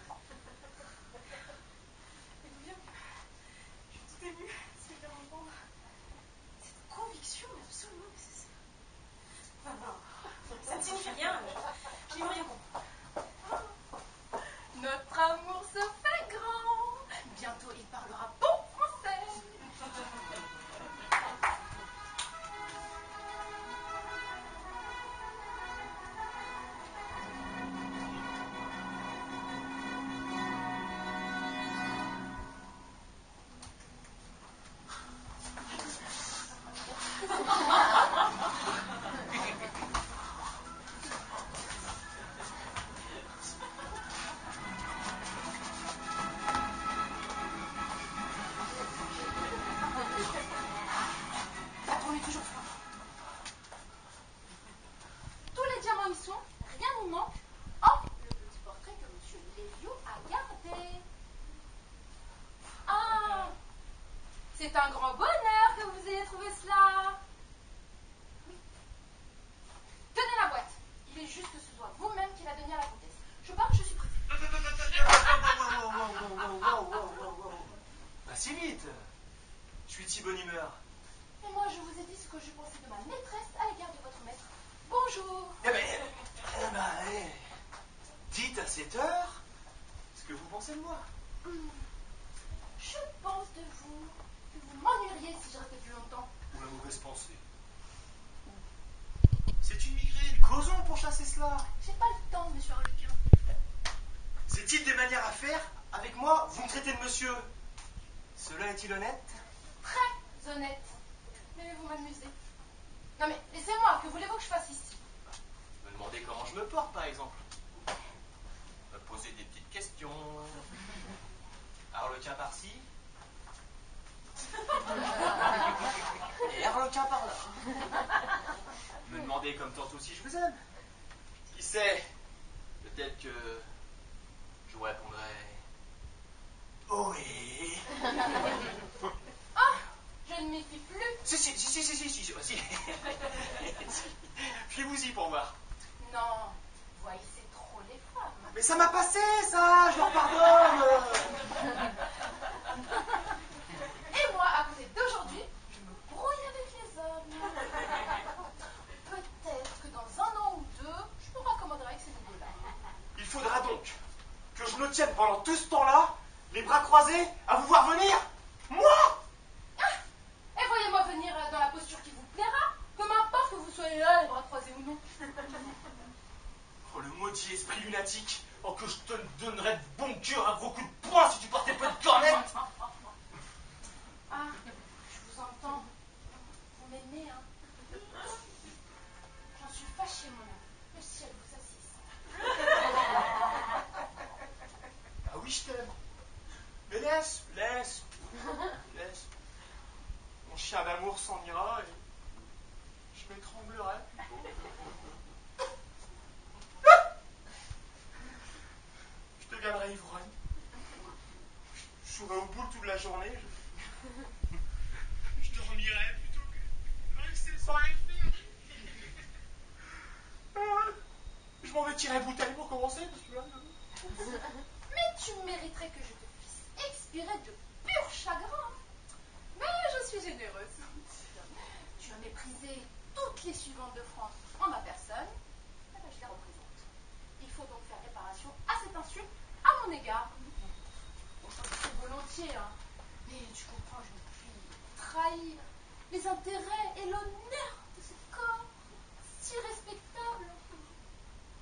Et vous bien que je suis tout émue, ce que je viens d'entendre. Cette conviction est absolument nécessaire. Ça ne signifie rien, je n'y veux rien comprendre. Notre amour se fait grand. Bientôt, il parlera bon français. La tournée toujours froid. Tous les diamants y sont, rien n'y manque. Oh, le petit portrait que monsieur Lévio a gardé. Ah, c'est un grand bonheur que vous ayez trouvé cela. Oui. Tenez la boîte. Il est juste que ce soit vous-même qui la donniez à la comtesse. Je pars, je suis prête. Pas si vite. Je suis de si bonne humeur. Et moi, je vous ai dit ce que je pensais de ma maîtresse à l'égard de votre maître. Bonjour. Dites à cette heure ce que vous pensez de moi. Je pense de vous que vous m'ennuieriez si je restais plus longtemps. Ou la mauvaise pensée. C'est une migraine. Causons pour chasser cela. J'ai pas le temps, monsieur Harlequin. C'est-il des manières à faire? Avec moi, vous me traitez de monsieur. Cela est-il honnête? Très honnête. Mais vous m'amusez. Non mais, laissez-moi, que voulez-vous que je fasse ici? Me demander comment je me porte, par exemple. Me poser des petites questions. Harlequin par-ci. Et Harlequin par-là. Me demander comme tantôt si je vous aime. Qui sait? Peut-être que je vous répondrai... Oh oui. Ah, je ne m'y fie plus. Si. Fiez-vous-y pour voir. Non, vous haïssez trop les femmes. Mais ça m'a passé, ça. Je leur pardonne. Et moi, à côté d'aujourd'hui, je me brouille avec les hommes. Peut-être que dans un an ou deux, je me raccommoderai avec ces nouveaux-là. Il faudra donc que je me tienne pendant tout ce temps-là, les bras croisés, à vous voir venir. Moi! Et voyez-moi venir dans la posture qui vous plaira, peu m'importe que vous soyez là, les bras croisés ou non. Oh, le maudit esprit lunatique. Oh, que je te donnerais de bon cœur un gros coup de poing si tu portais pas de cornette. Ah, je vous entends. Vous m'aimez, hein? l'amour s'en ira et je m'étranglerai plutôt. Je deviendrai ivrogne. Je jouerai au boule toute la journée. Je dormirai plutôt que de rester sans rien faire. Je m'en vais tirer bouteille pour commencer, parce que là... Mais tu mériterais que je te puisse expirer de pur chagrin. Mais je suis généreuse. Tu as méprisé toutes les suivantes de France en ma personne. Eh ben, je les représente. Il faut donc faire réparation à cette insulte à mon égard. Bon, ça me fait volontiers, hein. Mais tu comprends, je ne puis trahir les intérêts et l'honneur de ce corps si respectable.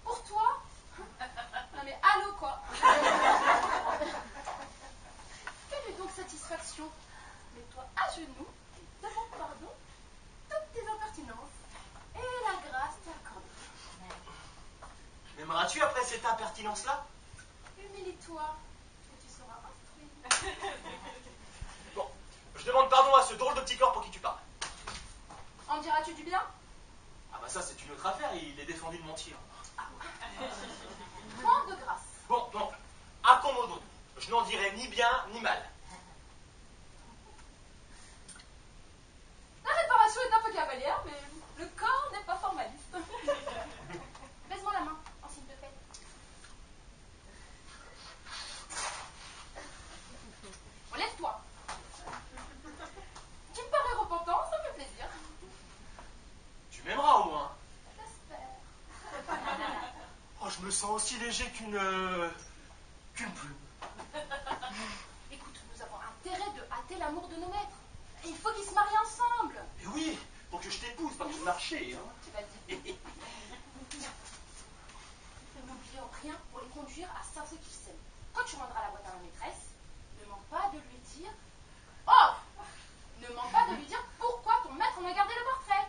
Pour toi? Non mais allô quoi. Quelle est donc satisfaction? Mets-toi à genoux et demande pardon toutes tes impertinences. Et la grâce t'est accordée. M'aimeras-tu après cette impertinence-là? Humilie-toi et tu seras instruit. Bon, je demande pardon à ce drôle de petit corps pour qui tu parles. En diras-tu du bien? Ah bah ça c'est une autre affaire, il est défendu de mentir. Moins de grâce. Bon, accommodons-nous. Je n'en dirai ni bien ni mal. La réparation est un peu cavalière, mais le corps n'est pas formaliste. Baise-moi la main, en signe de paix. Lève-toi. Tu me parais repentant, ça me fait plaisir. Tu m'aimeras au moins. J'espère. Oh, je me sens aussi léger qu'une plume. Écoute, nous avons intérêt de hâter l'amour de nos maîtres. Il faut qu'ils se marient ensemble. Et oui, pour que je t'épouse, pas que je marchais. Hein. Tu l'as dit. N'oublions rien pour les conduire à s'avouer qu'ils s'aiment. Quand tu rendras la boîte à ma maîtresse, ne manque pas de lui dire... Oh! Ne manque pas de lui dire pourquoi ton maître en a gardé le portrait.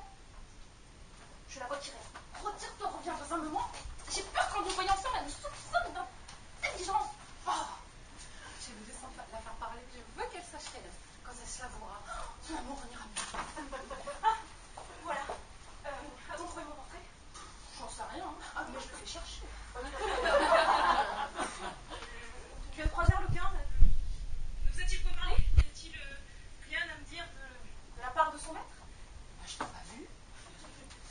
Je la retirerai. Retire-toi, reviens dans un moment. J'ai peur qu'en nous voyant ensemble, elle nous soupçonne d'intelligence. Oh! Je vais laisser la faire parler. Je veux qu'elle sache qu'elle aime. Quand elle se l'avouera, son amour ira mieux. Ah, voilà. A-t-on trouvé mon portrait? J'en sais rien, hein. Ah, mais je le fais chercher. Tu viens de croiser Arlequin? Ne vous a-t-il pas parlé? Y a-t-il rien à me dire de la part de son maître? Je t'ai pas vu.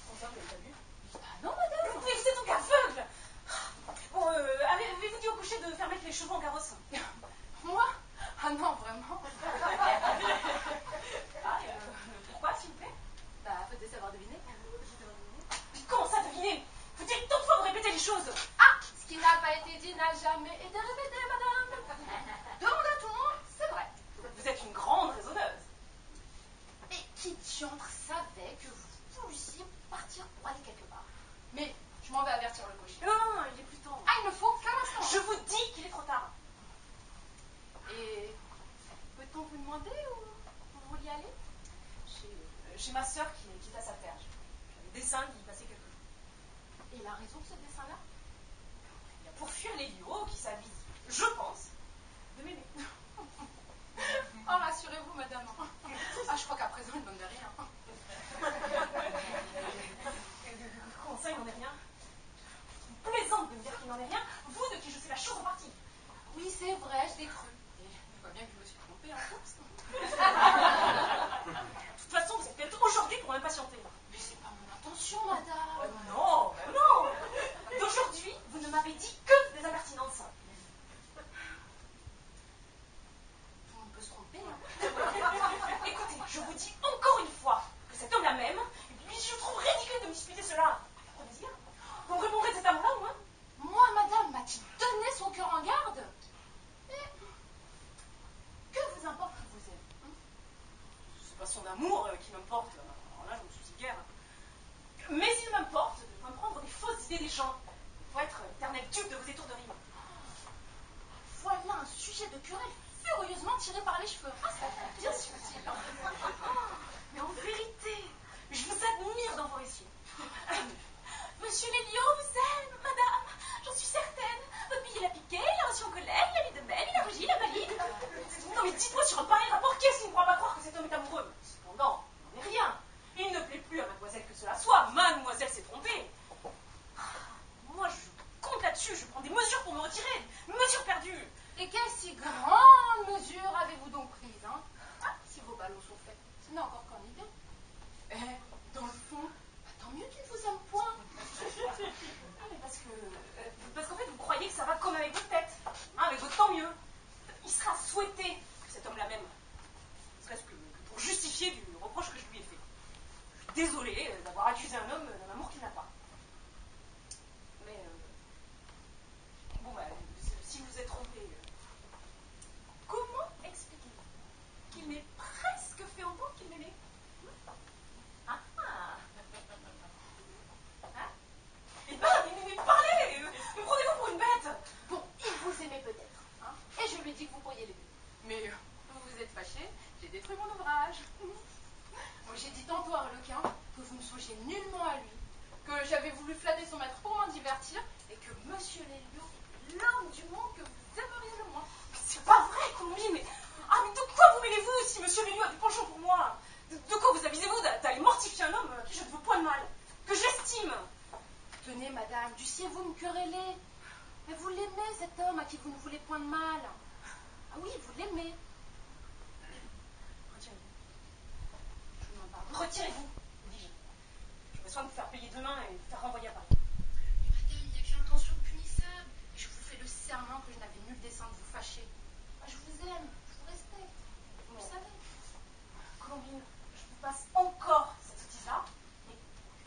Comment ça, vous l'avez pas vu? Ah non, madame. Mais vous êtes donc aveugle! Bon, avez-vous dit au coucher de faire mettre les chevaux en carrosse? Moi? Ah non, vraiment. Ah, pourquoi, s'il vous plaît? Bah, faut-il savoir deviner. Mais comment ça, deviner? Faut-il tant de fois vous répéter les choses? Ah, ce qui n'a pas été dit n'a jamais été répété, madame. Demandez à tout le monde, c'est vrai. Vous êtes une grande raisonneuse. Et qui diantre savait que vous vouliez partir pour aller quelque part? Mais je m'en vais avertir le cocher. Non, il est plus temps. Ah, il me faut qu'un instant. Je vous dis qu'il est trop tard. Et peut-on vous demander où vous vouliez aller? Chez ma sœur qui est à sa ferme. J'avais dessein d'y passer quelques jours. Et la raison de ce dessin-là? Il y a pour fuir les lions qui s'avisent, je pense, de m'aimer. Oh, rassurez-vous, madame. Ah, je crois qu'à présent, il n'en est rien. Comment ça, il n'en est rien? Je plaisante de me dire qu'il n'en est rien, vous de qui je sais la chose en partie. Oui, c'est vrai, je l'ai cru. Et je vois bien que je me suis trompée en course. De toute façon, vous êtes peut-être aujourd'hui pour m'impatienter. Mais c'est pas mon intention, madame. Non, ben non. D'aujourd'hui, vous ne m'avez dit que des impertinences. Tout le monde peut se tromper, hein. Écoutez, je vous dis encore une fois que cet homme-là même, et puis je trouve ridicule de me disputer cela. Pour plaisir. Vous me répondrez de cet amour-là, au moins? Moi, madame, m'a-t-il donné son cœur en garde? Mais que vous importe qu'il vous aime, hein? C'est pas son amour qui m'importe. Alors là, je me soucie guère. Mais il m'importe de comprendre les fausses idées des gens. Pour être l'éternel dupe de vos étourderies. Voilà un sujet de querelle furieusement tiré par les cheveux. Ah, ça fait bien subtil. Mais en vérité, je vous admire dans vos récits. Monsieur Lélio vous aime, madame. J'en suis certaine. Votre bille, il a piqué, il a reçu en colère, il a mis de même, il a rugi, il a valide. Non mais dites-moi sur un pareil rapport, qui est-ce qui ne pourra pas croire que cet homme est amoureux? Cependant, il n'en est tenez encore qu'en idée. Dans le fond, tant mieux qu'il ne vous aime point. Parce qu'en fait, vous croyez que ça va comme avec votre tête. Hein, avec votre tant mieux. Il sera souhaité que cet homme-là m'aime. Serait-ce que pour justifier du reproche que je lui ai fait. Je suis désolée d'avoir accusé un homme d'un amour qu'il n'a pas. Mais, si vous êtes trompé, comment expliquez-vous qu'il m'ait presque fait entendre qu'il m'aimait? Ah ah. Hein? Mais parlez! Me prenez-vous pour une bête? Bon, il vous aimait peut-être. Hein, et je lui ai dit que vous pourriez l'aimer. Mais vous vous êtes fâché, j'ai détruit mon ouvrage. Moi, j'ai dit tantôt à Harlequin que vous ne songez nullement à lui, que j'avais voulu flatter son maître pour m'en divertir, et que Monsieur Lelio est l'homme du monde que vous aimeriez le moins. Mais c'est pas vrai, Colombine, mais de quoi vous mêlez-vous si Monsieur Lelio a du penchant pour moi? De quoi vous avisez-vous d'aller mortifier un homme à qui je ne veux point de mal, que j'estime? Tenez, madame, dussiez-vous me quereller? Mais vous l'aimez, cet homme à qui vous ne voulez point de mal. Ah oui, vous l'aimez. Retirez-vous. Je vous demande pardon. Retirez-vous, dis-je. J'aurais soin de vous faire payer demain et de vous faire renvoyer à Paris. Madame, il n'y a qu'une intention punissable. Et je vous fais le serment que je n'avais nul dessein de vous fâcher. Moi, je vous aime, je vous respecte. Vous le savez. Colombine, je vous passe encore cette sottise-là, et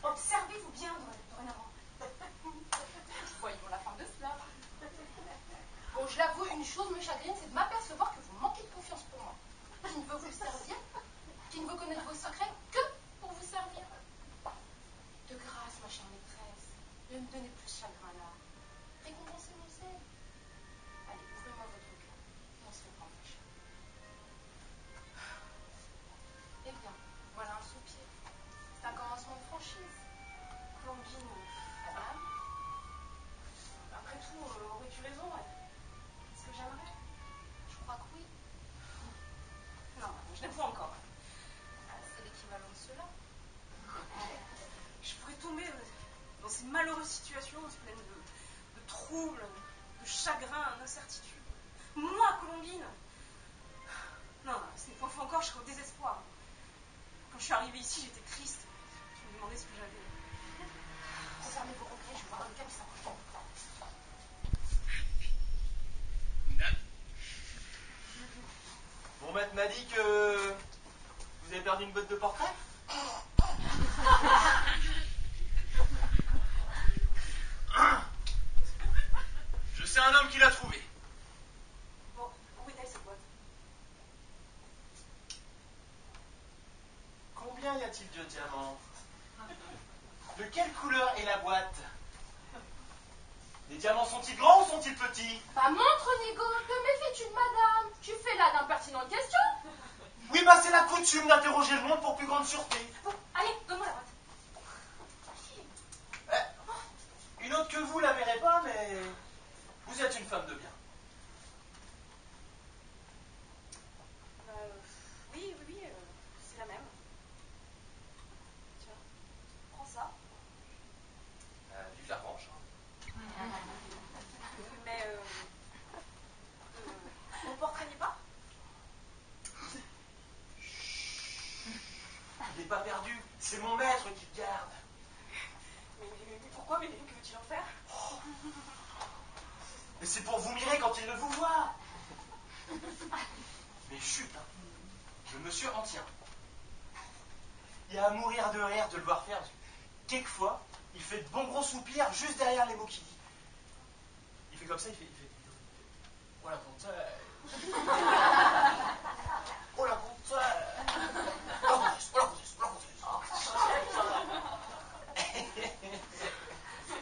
observez-vous bien dorénavant. Voyons la fin de cela. Bon, je l'avoue, une chose me chagrine, c'est de m'apercevoir que vous manquez de confiance pour moi. Qui ne veut vous servir, qui ne veut connaître vos secrets que pour vous servir. De grâce, ma chère maîtresse, ne me donnez plus ce chagrin-là. Récompensez mon zèle. Allez, ouvrez-moi votre cœur, et on se fait prendre la chair. Eh bien, voilà un soupir. C'est un commencement de franchise. Colombine, Madame, après tout, aurais-tu raison? Est-ce que j'aimerais? je crois que oui. Non, je l'aime pas encore. C'est l'équivalent de cela. Je pourrais tomber dans ces malheureuses situations pleines de troubles, de chagrin, d'incertitude. Moi, Colombine! Non, ce n'est point fait encore, je serais au désespoir. Quand je suis arrivée ici, j'étais triste. Je me demandais ce que j'avais. Refermez vos regrets, je vais voir le cap qui s'approche. Mon maître m'a dit que vous avez perdu une botte de portrait. Je sais un homme qui l'a trouvé. Bon, où est-elle cette boîte? Combien y a-t-il de diamants? De quelle couleur est la boîte? Les diamants sont-ils grands ou sont-ils petits? Bah montre, Nigo, te méfies-tu de madame? Tu fais là d'impertinentes questions? Oui, bah c'est la coutume d'interroger le monde pour plus grande sûreté. Bon, allez, donne-moi la boîte. Une autre que vous la verrez pas, mais vous êtes une femme de bien. Oui, c'est la même. Tiens, prends ça. Vive la revanche. Mais, mon portrait n'est pas? Il n'est pas perdu, c'est mon maître qui le garde. Mais pourquoi? Mais que veut-il en faire? Mais c'est pour vous mirer quand il ne vous voit. Mais chut, hein. Le monsieur en tient. Il y a à mourir de rire de le voir faire, parce que quelquefois, il fait de bons gros soupirs juste derrière les mots qu'il dit. Il fait comme ça, il fait oh la comtesse. Oh la comtesse. Oh la comtesse, oh la comtesse, oh la comtesse.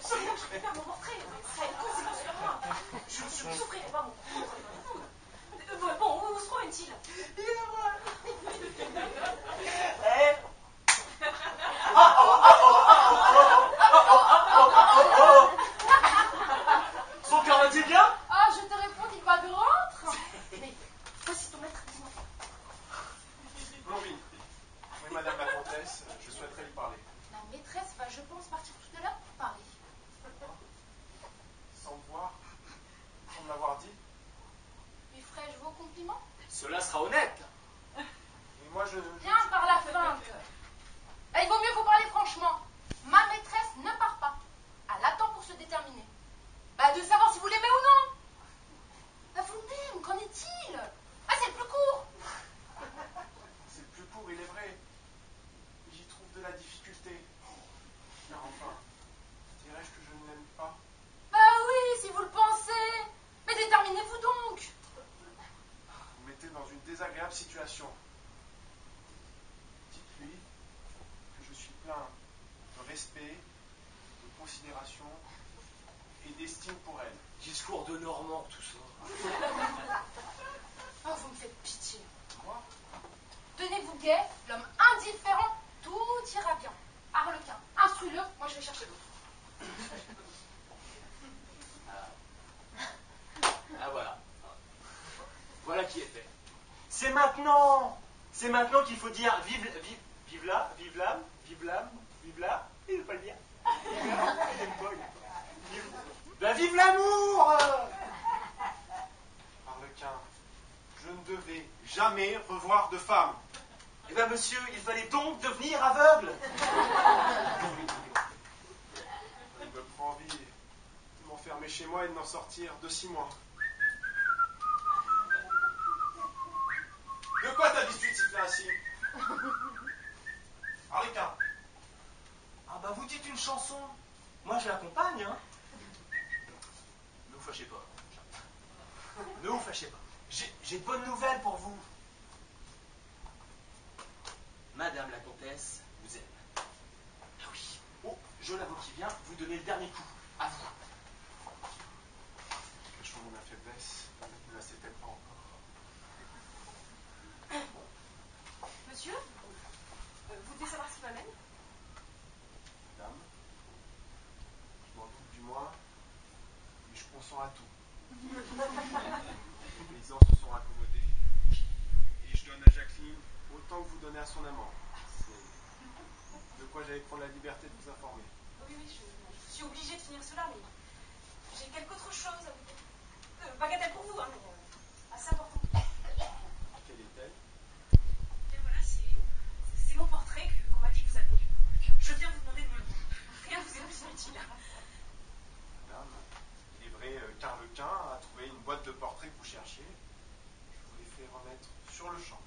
Je vais faire mon portrait. Ça va être conséquence sur moi. Je ne souffrirai pas mon portrait. Bon, où se promène-t-il? Il est moi. Son cœur va-t-il bien? Ah, je te réponds qu'il va de rentre. Mais voici plein de respect, de considération et d'estime pour elle. Discours de Normand, tout ça. Oh, vous me faites pitié. Moi, Tenez-vous gai, l'homme indifférent, tout ira bien. Arlequin, instruis-le, moi je vais chercher l'autre. Ah voilà. Voilà qui est fait. C'est maintenant qu'il faut dire vive là, vive l'âme, vive l'âme, vive là. Il ne veut pas le dire. Vive là, il aime pas, il aime pas. Ben vive l'amour. Arlequin, je ne devais jamais revoir de femme. Eh bien monsieur, il fallait donc devenir aveugle. Il me prend envie de m'enfermer chez moi et de n'en sortir de 6 mois. De quoi ta dispute si ainsi? Arlequin, Ah bah vous dites une chanson. Moi je l'accompagne, hein. Ne vous fâchez pas. Ne vous fâchez pas. J'ai de bonnes nouvelles pour vous. Madame la comtesse vous aime. Ah oui. Oh, je l'avoue qui vient, vous donnez le dernier coup. À vous. cachons ma faiblesse, ne la sait-elle pas encore? Monsieur, vous devez savoir ce qui m'amène? Madame, je m'en doute du moins, mais je consens à tout. Les paysans se sont raccommodés, et je donne à Jacqueline autant que vous donnez à son amant. C'est de quoi j'allais prendre la liberté de vous informer. Oui, je suis obligée de finir cela, mais j'ai quelque autre chose à vous dire. Bagatelle pour vous, hein, mais assez important. Quelle est-elle? Et voilà, c'est mon portrait qu'on m'a dit que vous aviez. Je viens vous demander de me le rendre. Rien ne vous est plus inutile. Madame, il est vrai qu'Arlequin a trouvé une boîte de portraits que vous cherchiez. Je vous les fais remettre sur le champ.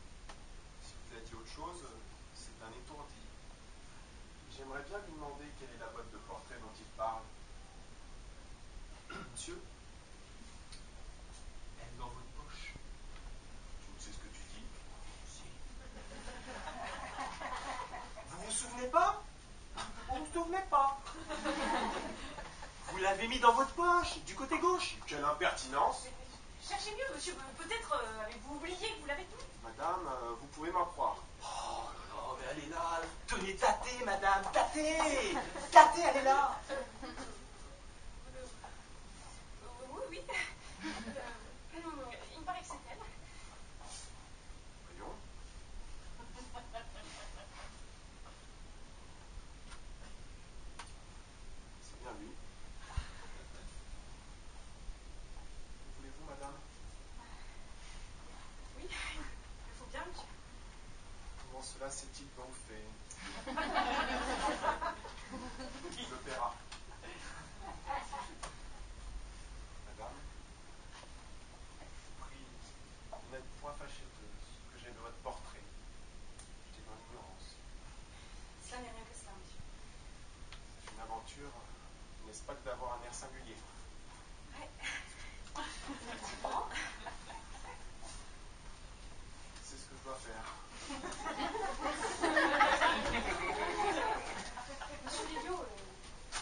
Si vous a dit autre chose, c'est un étourdi. J'aimerais bien lui demander quelle est la boîte de portraits dont il parle. Monsieur, elle est dans votre poche. Tu ne sais ce que tu dis? Si. Vous vous souvenez pas? Vous vous souvenez pas? Vous l'avez mis dans votre poche, du côté gauche. Quelle impertinence! Cherchez mieux, monsieur. Peut-être avez-vous oublié que vous l'avez tout. Madame, vous pouvez m'en croire. Oh là là, mais elle est là. Tenez, tâtez, madame, tâtez. Tâtez, elle est là. Oui. Il me paraît que c'est elle. Voyons. C'est bien lui. Que voulez-vous, madame? Oui, il faut bien, monsieur. Comment cela s'est-il donc fait? Il me paiera. Madame, je vous prie de n'être point fâchée de ce que j'ai de votre portrait. J'étais dans l'ignorance. Cela n'est rien que cela, monsieur. C'est une aventure, n'est-ce pas, que d'avoir un air singulier? Ouais. C'est ce que je dois faire. Monsieur Lelio,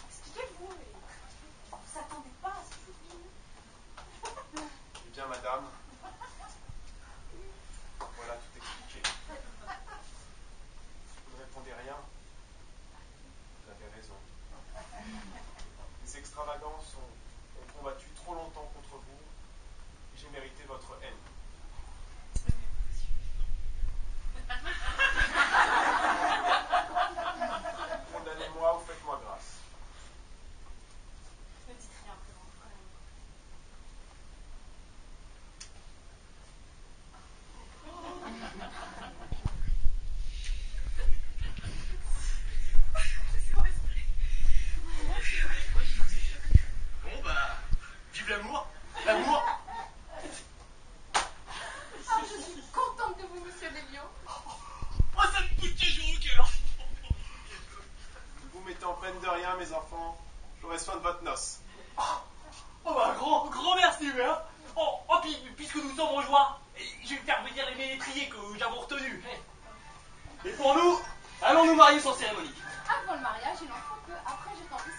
expliquez-vous. Vous ne s'attendez pas à ce que je vous dise. Eh bien, madame, voilà tout expliqué. Si vous ne répondez rien, vous avez raison. Les extravagances ont combattu trop longtemps contre vous, et j'ai mérité votre haine. Condamnez-moi ou faites-moi grâce. Ne dites rien, présent, quand même. Bon bah, vive l'amour. L'amour. Ah, je suis contente de vous, monsieur Lelio. Oh, ça me coûte toujours au cœur. Ne vous mettez en peine de rien, mes enfants. J'aurai soin de votre noce. Oh bah, grand merci, hein. Oh, puisque nous sommes en joie, je vais faire venir les ménétriers que j'avons retenus. Et pour nous, allons nous marier sans cérémonie. Avant le mariage, il en faut peu. Après, j'ai tant pis.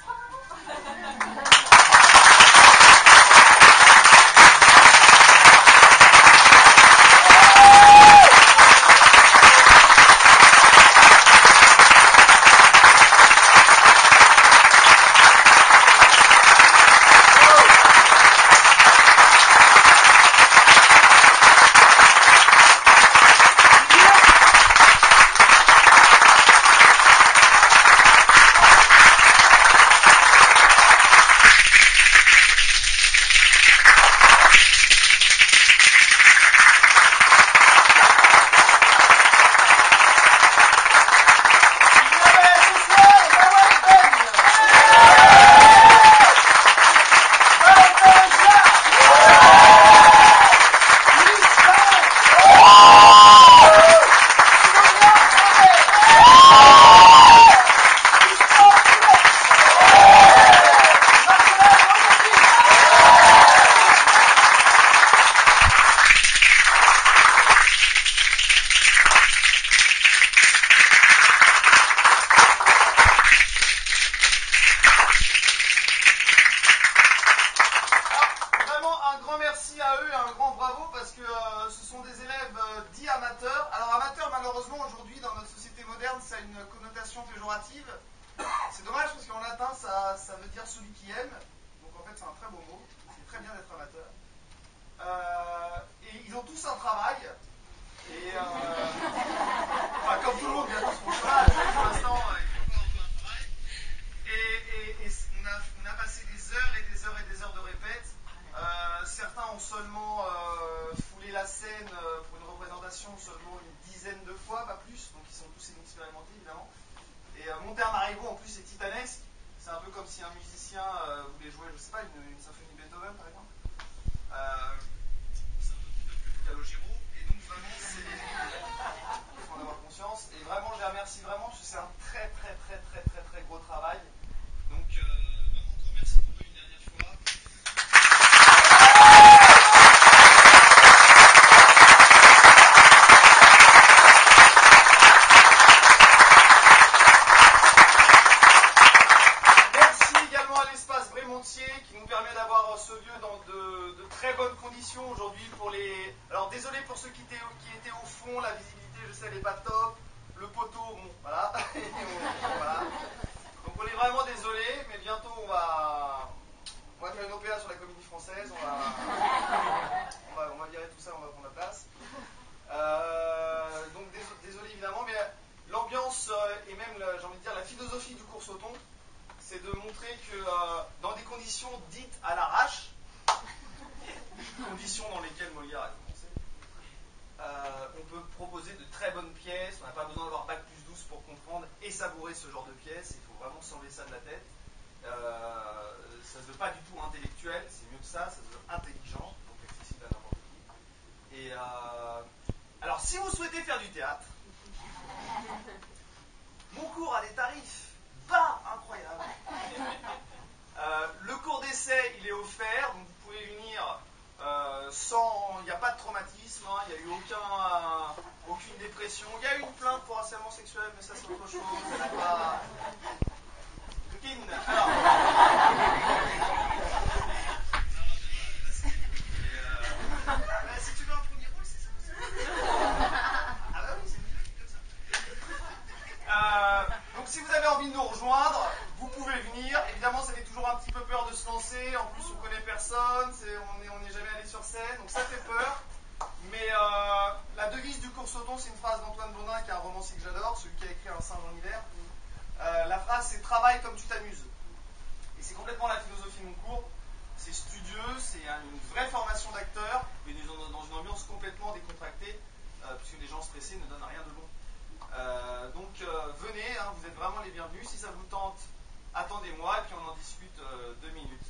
Attendez-moi et puis on en discute 2 minutes.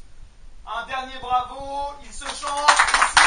Un dernier bravo, il se chante.